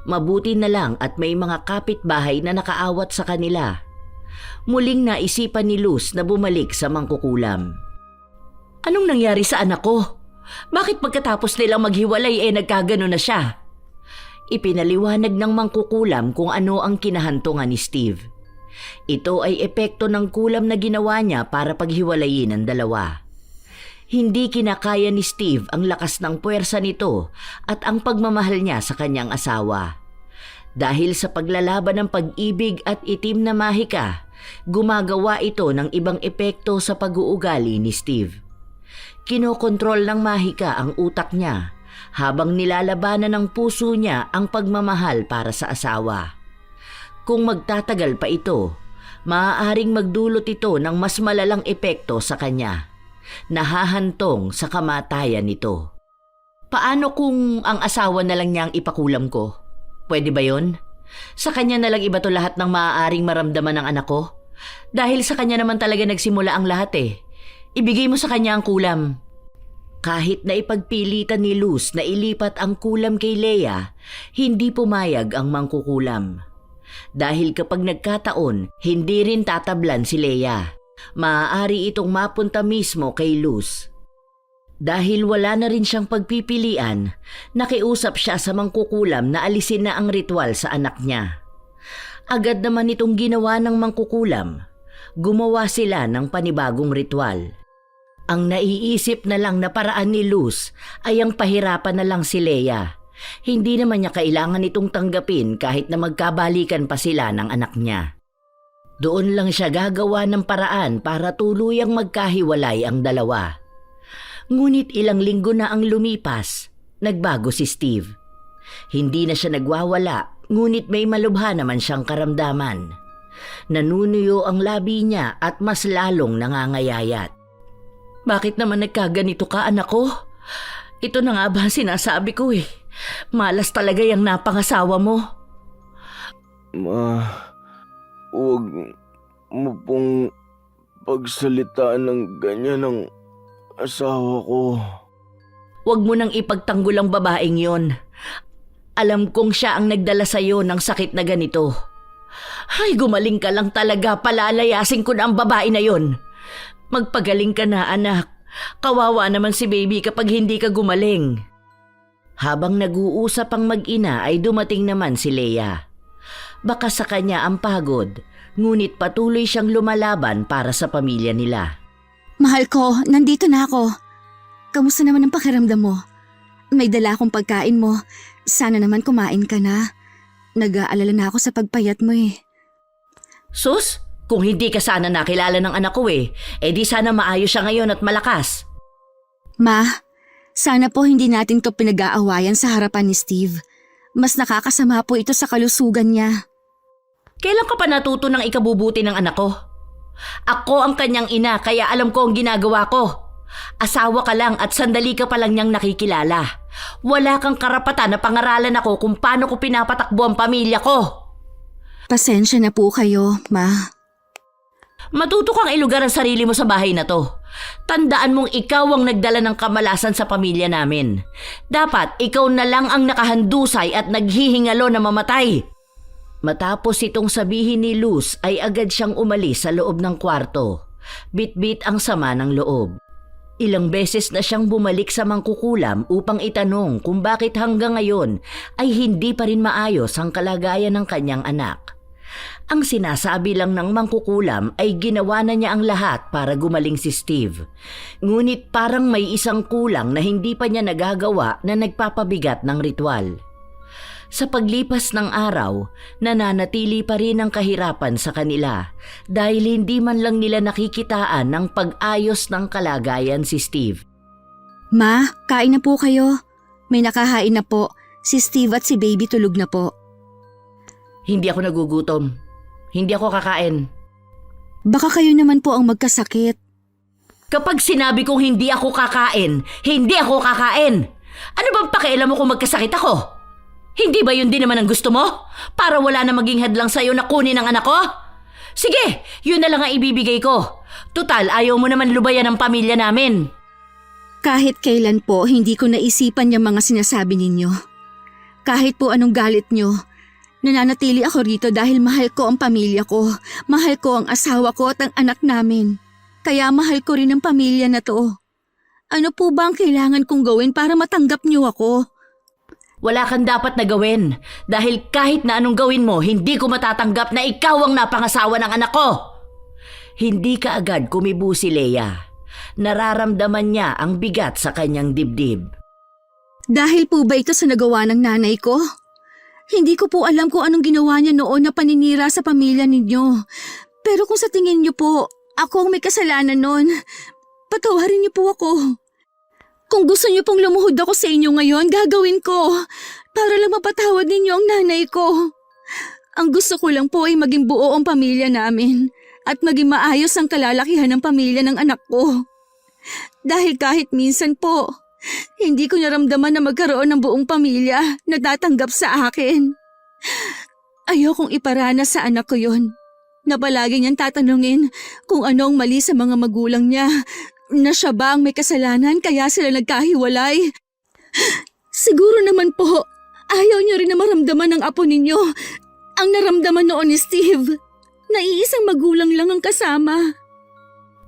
Speaker 2: Mabuti na lang at may mga kapitbahay na nakaawat sa kanila. Muling naisipan ni Luz na bumalik sa mangkukulam. Anong nangyari sa anak ko? Bakit pagkatapos nilang maghiwalay nagkagano na siya? Ipinaliwanag ng mangkukulam kung ano ang kinahantungan ni Steve. Ito ay epekto ng kulam na ginawa niya para paghiwalayin ang dalawa. Hindi kinakaya ni Steve ang lakas ng puwersa nito at ang pagmamahal niya sa kanyang asawa. Dahil sa paglalaban ng pag-ibig at itim na mahika, gumagawa ito ng ibang epekto sa pag-uugali ni Steve. Kinokontrol ng mahika ang utak niya habang nilalabanan ng puso niya ang pagmamahal para sa asawa. Kung magtatagal pa ito, maaaring magdulot ito ng mas malalang epekto sa kanya, nahahantong sa kamatayan nito. Paano kung ang asawa na lang niya ang ipakulam ko? Pwede ba yun? Sa kanya na lang iba to lahat ng maaaring maramdaman ng anak ko? Dahil sa kanya naman talaga nagsimula ang lahat Ibigay mo sa kanya ang kulam. Kahit na ipagpilitan ni Luz na ilipat ang kulam kay Leia, hindi pumayag ang mangkukulam. Dahil kapag nagkataon, hindi rin tatablan si Leia. Maaari itong mapunta mismo kay Luz. Dahil wala na rin siyang pagpipilian, nakiusap siya sa mangkukulam na alisin na ang ritual sa anak niya. Agad naman itong ginawa ng mangkukulam. Gumawa sila ng panibagong ritual. Ang naiisip na lang na paraan ni Luz ay ang pahirapan na lang si Leia. Hindi naman niya kailangan itong tanggapin kahit na magkabalikan pa sila ng anak niya. Doon lang siya gagawa ng paraan para tuluyang magkahiwalay ang dalawa. Ngunit ilang linggo na ang lumipas, nagbago si Steve. Hindi na siya nagwawala, ngunit may malubha naman siyang karamdaman. Nanunuyo ang labi niya at mas lalong nangangayayat. Bakit naman nagkaganito ka, anak ko? Ito na nga ba sinasabi ko Malas talaga yung napangasawa mo.
Speaker 4: Ma, huwag mo pong pagsalitaan ng ganyan ng asawa ko.
Speaker 2: Huwag mo nang ipagtanggol ang babaeng yon. Alam kong siya ang nagdala sa'yo ng sakit na ganito. Ay, gumaling ka lang talaga. Palalayasin ko na ang babae na yon. Magpagaling ka na, anak. Kawawa naman si baby kapag hindi ka gumaling. Habang nag-uusap ang mag-ina ay dumating naman si Leia. Baka sa kanya ang pagod, ngunit patuloy siyang lumalaban para sa pamilya nila.
Speaker 3: Mahal ko, nandito na ako. Kamusta naman ang pakiramdam mo? May dala akong pagkain mo. Sana naman kumain ka na. Nag-aalala na ako sa pagpayat mo
Speaker 2: Sus, kung hindi ka sana nakilala ng anak ko di sana maayos siya ngayon at malakas.
Speaker 3: Ma, sana po hindi natin to pinag-aawayan sa harapan ni Steve. Mas nakakasama po ito sa kalusugan niya.
Speaker 2: Kailan ka pa natuto ng ikabubuti ng anak ko? Ako ang kanyang ina kaya alam ko ang ginagawa ko. Asawa ka lang at sandali ka pa lang niyang nakikilala. Wala kang karapatan na pangaralan ako kung paano ko pinapatakbo ang pamilya ko.
Speaker 3: Pasensya na po kayo, Ma.
Speaker 2: Matuto kang ilugar ang sarili mo sa bahay na to. Tandaan mong ikaw ang nagdala ng kamalasan sa pamilya namin. Dapat ikaw na lang ang nakahandusay at naghihingalo na mamatay. Matapos itong sabihin ni Luz ay agad siyang umalis sa loob ng kwarto. Bit-bit ang sama ng loob. Ilang beses na siyang bumalik sa mangkukulam upang itanong kung bakit hanggang ngayon ay hindi pa rin maayos ang kalagayan ng kanyang anak.
Speaker 1: Ang sinasabi lang ng mangkukulam ay ginawa na niya ang lahat para gumaling si Steve. Ngunit parang may isang kulang na hindi pa niya nagagawa na nagpapabigat ng ritual. Sa paglipas ng araw, nananatili pa rin ang kahirapan sa kanila dahil hindi man lang nila nakikitaan ng pag-ayos ng kalagayan si Steve.
Speaker 3: Ma, kain na po kayo. May nakahain na po. Si Steve at si Baby tulog na po.
Speaker 1: Hindi ako nagugutom. Hindi ako kakain.
Speaker 3: Baka kayo naman po ang magkasakit.
Speaker 1: Kapag sinabi kong hindi ako kakain, hindi ako kakain. Ano bang pakialam mo kung magkasakit ako? Hindi ba yun din naman ang gusto mo? Para wala na maging hadlang sa'yo na kunin ang anak ko? Sige, yun na lang ang ibibigay ko. Tutal, ayaw mo naman lubayan ang pamilya namin.
Speaker 3: Kahit kailan po, hindi ko naisipan yung mga sinasabi ninyo. Kahit po anong galit nyo, nananatili ako rito dahil mahal ko ang pamilya ko. Mahal ko ang asawa ko at ang anak namin. Kaya mahal ko rin ang pamilya na to. Ano po ba ang kailangan kong gawin para matanggap nyo ako?
Speaker 1: Wala kang dapat na gawin dahil kahit na anong gawin mo, hindi ko matatanggap na ikaw ang napangasawa ng anak ko. Hindi ka agad kumibo si Leia. Nararamdaman niya ang bigat sa kanyang dibdib.
Speaker 3: Dahil po ba ito sa nagawa ng nanay ko? Hindi ko po alam kung anong ginawa niya noon na paninira sa pamilya ninyo. Pero kung sa tingin niyo po, ako ang may kasalanan noon, patawarin niyo po ako. Kung gusto niyo pong lumuhod ako sa inyo ngayon, gagawin ko. Para lang mapatawad ninyo ang nanay ko. Ang gusto ko lang po ay maging buo ang pamilya namin at maging maayos ang kalalakihan ng pamilya ng anak ko. Dahil kahit minsan po, hindi ko naramdaman na magkaroon ng buong pamilya na tatanggap sa akin. Ayokong iparana sa anak ko yon, na palagi niyang tatanungin kung ano ang mali sa mga magulang niya, na siya ba ang may kasalanan kaya sila nagkahiwalay. Siguro naman po, ayaw niyo rin na maramdaman ng apo ninyo ang naramdaman noon ni Steve, na iisang magulang lang ang kasama.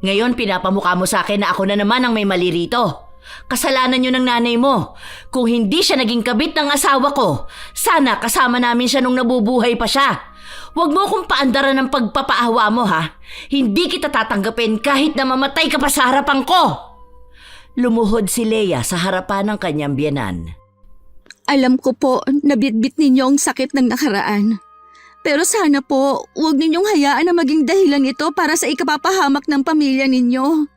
Speaker 1: Ngayon pinapamukha mo sa akin na ako na naman ang may mali rito. Kasalanan yun ng nanay mo. Kung hindi siya naging kabit ng asawa ko, sana kasama namin siya nung nabubuhay pa siya. Huwag mo akong paandaran ng pagpapaawa mo, ha? Hindi kita tatanggapin kahit na mamatay ka pa sa harapan ko. Lumuhod si Leia sa harapan ng kanyang biyenan.
Speaker 3: Alam ko po na bitbit ninyo ang sakit ng nakaraan. Pero sana po, huwag ninyong hayaan na maging dahilan ito para sa ikapapahamak ng pamilya ninyo.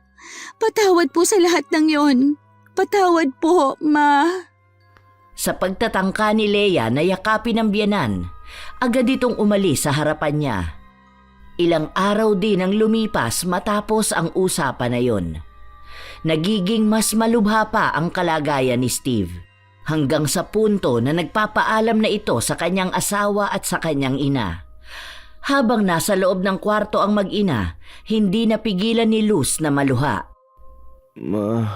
Speaker 3: Patawad po sa lahat ng yon. Patawad po, Ma.
Speaker 1: Sa pagtatangka ni Leia na yakapin ang biyenan, agad itong umalis sa harapan niya. Ilang araw din ang lumipas matapos ang usapan na yon. Nagiging mas malubha pa ang kalagayan ni Steve, hanggang sa punto na nagpapaalam na ito sa kanyang asawa at sa kanyang ina. Habang nasa loob ng kwarto ang mag-ina, hindi napigilan ni Luz na maluha.
Speaker 4: Ma,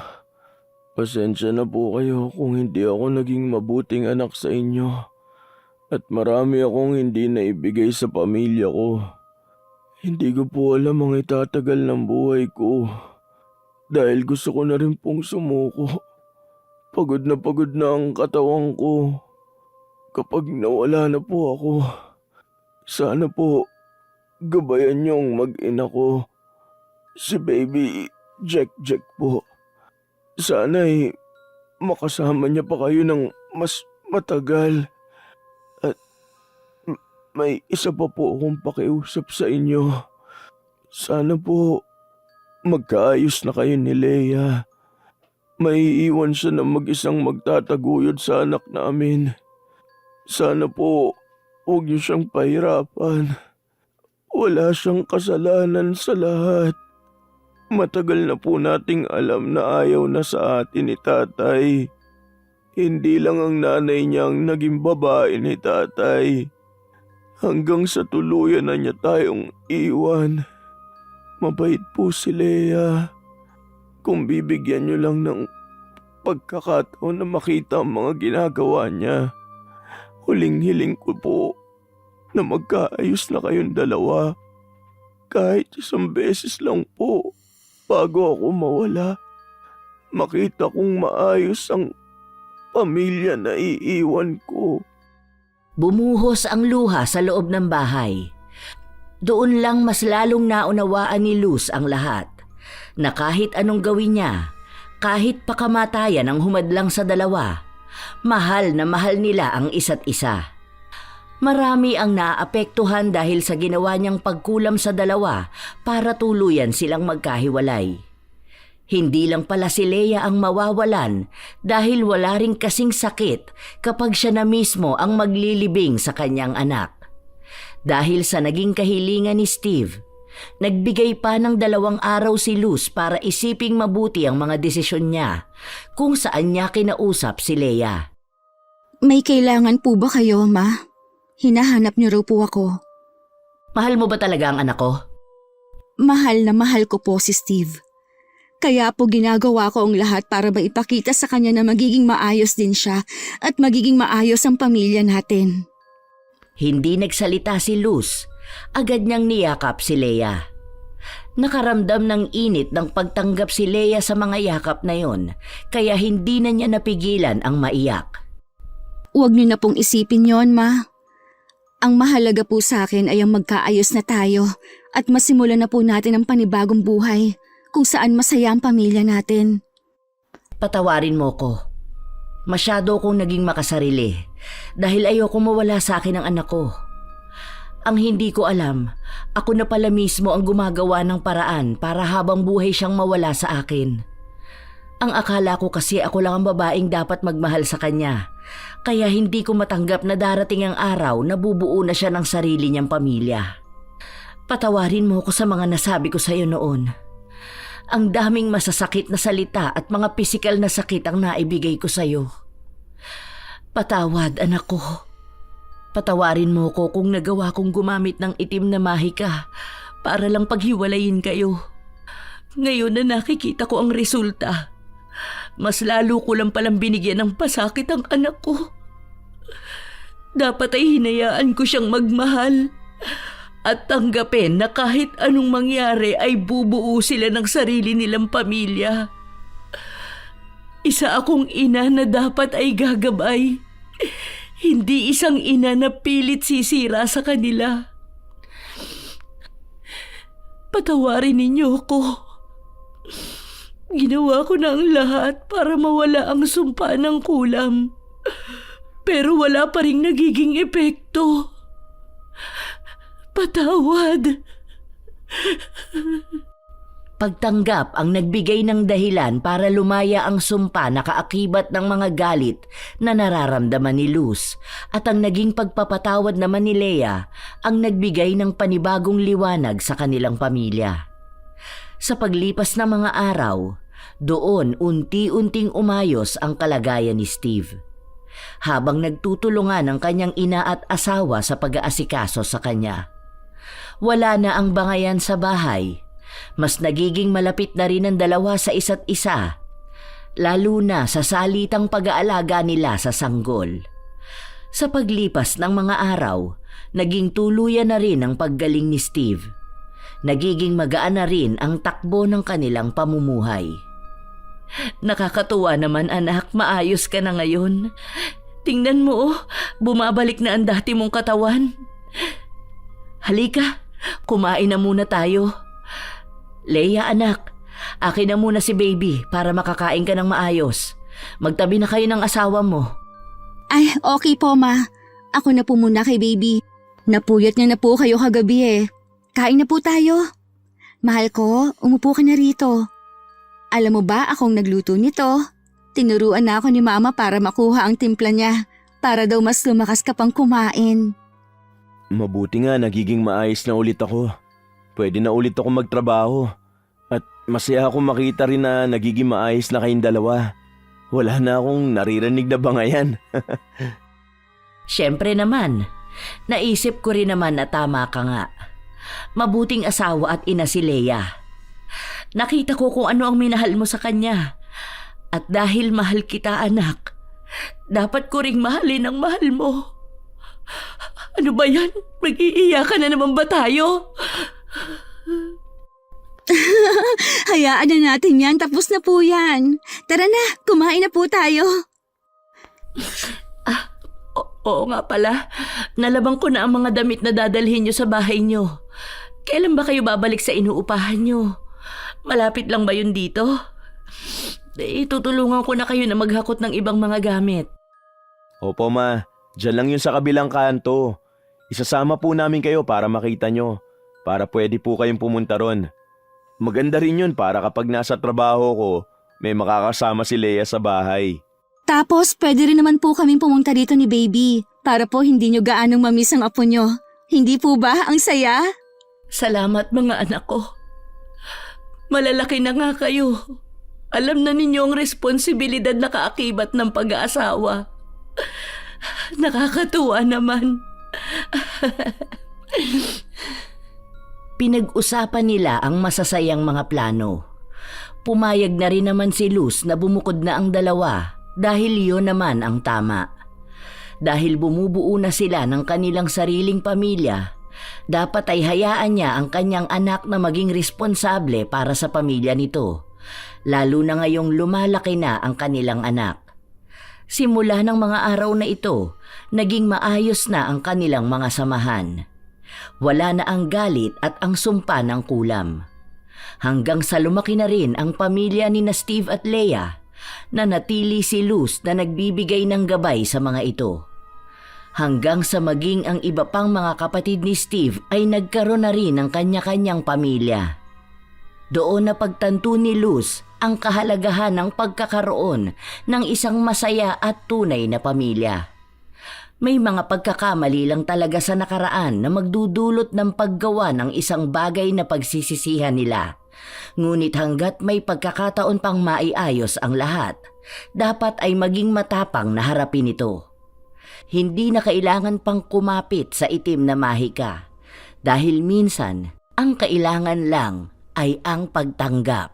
Speaker 4: pasensya na po kayo kung hindi ako naging mabuting anak sa inyo. At marami akong hindi naibigay sa pamilya ko. Hindi ko po alam ang itatagal ng buhay ko. Dahil gusto ko na rin pong sumuko. Pagod na ang katawan ko. Kapag nawala na po ako, sana po gabayan niyong mag-ina ko. Si Baby Jack po. Sana'y makasama niya pa kayo ng mas matagal. At may isa pa po akong pakiusap sa inyo. Sana po magkaayos na kayo ni Leia. May iwan siya na mag-isang magtataguyod sa anak namin. Sana po huwag niyo siyang pahirapan. Wala siyang kasalanan sa lahat. Matagal na po nating alam na ayaw na sa atin ni tatay. Hindi lang ang nanay niyang naging babae ni tatay. Hanggang sa tuluyan na niya tayong iwan. Mabait po si Leia. Kung bibigyan niyo lang ng pagkakataon na makita ang mga ginagawa niya, huling-hiling ko po na magkaayos na kayong dalawa. Kahit isang beses lang po bago ako mawala. Makita kong maayos ang pamilya na iiwan ko.
Speaker 1: Bumuhos ang luha sa loob ng bahay. Doon lang mas lalong naunawaan ni Luz ang lahat, na kahit anong gawin niya, kahit pakamatayan ang humadlang sa dalawa, mahal na mahal nila ang isa't isa. Marami ang naaapektuhan dahil sa ginawa niyang pagkulam sa dalawa para tuluyan silang magkahiwalay. Hindi lang pala si Leia ang mawawalan dahil wala ring kasing sakit kapag siya na mismo ang maglilibing sa kanyang anak. Dahil sa naging kahilingan ni Steve, nagbigay pa ng 2 araw si Luz para isiping mabuti ang mga desisyon niya kung saan niya kinausap si Leia.
Speaker 3: May kailangan po ba kayo, Ma? Hinahanap niyo raw po ako.
Speaker 1: Mahal mo ba talaga ang anak ko?
Speaker 3: Mahal na mahal ko po si Steve. Kaya po ginagawa ko ang lahat para maipakita sa kanya na magiging maayos din siya at magiging maayos ang pamilya natin.
Speaker 1: Hindi nagsalita si Luz. Agad niyang niyakap si Leia. Nakaramdam ng init ng pagtanggap si Leia sa mga yakap na yon, kaya hindi na niya napigilan ang maiyak.
Speaker 3: Huwag niyo na pong isipin yon, Ma. Ang mahalaga po sa akin ay ang magkaayos na tayo at masimulan na po natin ang panibagong buhay kung saan masaya ang pamilya natin.
Speaker 1: Patawarin mo ko. Masyado akong naging makasarili dahil ayoko mawala sa akin ang anak ko. Ang hindi ko alam, ako na pala mismo ang gumagawa ng paraan para habang buhay siyang mawala sa akin. Ang akala ko kasi ako lang ang babaeng dapat magmahal sa kanya, kaya hindi ko matanggap na darating ang araw na bubuo na siya ng sarili niyang pamilya. Patawarin mo ko sa mga nasabi ko sa iyo noon. Ang daming masasakit na salita at mga pisikal na sakit ang naibigay ko sa iyo. Patawad, anak ko. Patawarin mo ko kung nagawa kong gumamit ng itim na mahika para lang paghiwalayin kayo. Ngayon na nakikita ko ang resulta, mas lalo ko lang palang binigyan ng pasakit ang anak ko. Dapat ay hinayaan ko siyang magmahal at tanggapin na kahit anong mangyari ay bubuo sila ng sarili nilang pamilya. Isa akong ina na dapat ay gagabay. Hindi isang ina na pilit sisira sa kanila. Patawarin ninyo ako. Ginawa ko na ang lahat para mawala ang sumpa ng kulam. Pero wala pa ring nagiging epekto. Patawad. Pagtanggap ang nagbigay ng dahilan para lumaya ang sumpa na kaakibat ng mga galit na nararamdaman ni Luz at ang naging pagpapatawad naman ni Leia ang nagbigay ng panibagong liwanag sa kanilang pamilya. Sa paglipas ng mga araw, doon unti-unting umayos ang kalagayan ni Steve. Habang nagtutulungan ang kanyang ina at asawa sa pag-aasikaso sa kanya. Wala na ang bangayan sa bahay. Mas nagiging malapit na rin ang dalawa sa isa't isa, lalo na sa salitang pag-aalaga nila sa sanggol. Sa paglipas ng mga araw, naging tuluyan na rin ang paggaling ni Steve. Nagiging magaan na rin ang takbo ng kanilang pamumuhay. Nakakatuwa naman anak, maayos ka na ngayon. Tingnan mo, bumabalik na ang dati mong katawan. Halika, kumain na muna tayo. Leia anak, akin na muna si baby para makakain ka ng maayos. Magtabi na kayo ng asawa mo.
Speaker 3: Ay, okay po, Ma. Ako na po muna kay baby. Napuyat niya na po kayo kagabi eh. Kain na po tayo. Mahal ko, umupo ka na rito. Alam mo ba akong nagluto nito? Tinuruan na ako ni Mama para makuha ang timpla niya. Para daw mas lumakas ka pang kumain.
Speaker 4: Mabuti nga nagiging maayos na ulit ako. Pwede na ulit ako magtrabaho. At masaya akong makita rin na nagiging maayos na kayong dalawa. Wala na akong naririnig na bangayan.
Speaker 1: Siyempre naman, naisip ko rin naman na tama ka nga. Mabuting asawa at ina si Leia. Nakita ko kung ano ang minahal mo sa kanya. At dahil mahal kita anak, dapat ko ring mahalin ang mahal mo. Ano ba yan? Mag-iiyakan na naman ba tayo?
Speaker 3: Hayaan na natin yan, tapos na po yan. Tara na, kumain na po tayo.
Speaker 1: Oo nga pala, nalabang ko na ang mga damit na dadalhin nyo sa bahay nyo.
Speaker 2: Kailan ba kayo babalik sa inuupahan nyo? Malapit lang ba yun dito? Tutulungan ko na kayo na maghakot ng ibang mga gamit.
Speaker 4: Opo ma, dyan lang yun sa kabilang kanto. Isasama po namin kayo para makita nyo. Para pwede po kayong pumunta ron. Maganda rin yun para kapag nasa trabaho ko, may makakasama si Leia sa bahay.
Speaker 3: Tapos pwede rin naman po kaming pumunta dito ni Baby para po hindi nyo gaanong mamiss ang apo nyo. Hindi po ba ang saya?
Speaker 2: Salamat mga anak ko. Malalaki na nga kayo. Alam na ninyo ang responsibilidad na kaakibat ng pag-aasawa. Nakakatuwa naman.
Speaker 1: Pinag-usapan nila ang masasayang mga plano. Pumayag na rin naman si Luz na bumukod na ang dalawa dahil yun naman ang tama. Dahil bumubuo na sila ng kanilang sariling pamilya, dapat ay hayaan niya ang kanyang anak na maging responsable para sa pamilya nito, lalo na ngayong lumalaki na ang kanilang anak. Simula ng mga araw na ito, naging maayos na ang kanilang mga samahan. Wala na ang galit at ang sumpa ng kulam. Hanggang sa lumaki na rin ang pamilya ni na Steve at Leia, na natili si Luz na nagbibigay ng gabay sa mga ito. Hanggang sa maging ang iba pang mga kapatid ni Steve ay nagkaroon na rin ng kanya-kanyang pamilya. Doon na pagtanto ni Luz ang kahalagahan ng pagkakaroon ng isang masaya at tunay na pamilya. May mga pagkakamali lang talaga sa nakaraan na magdudulot ng paggawa ng isang bagay na pagsisisihan nila. Ngunit hanggat may pagkakataon pang maiayos ang lahat, dapat ay maging matapang na harapin ito. Hindi na kailangan pang kumapit sa itim na mahika dahil minsan ang kailangan lang ay ang pagtanggap.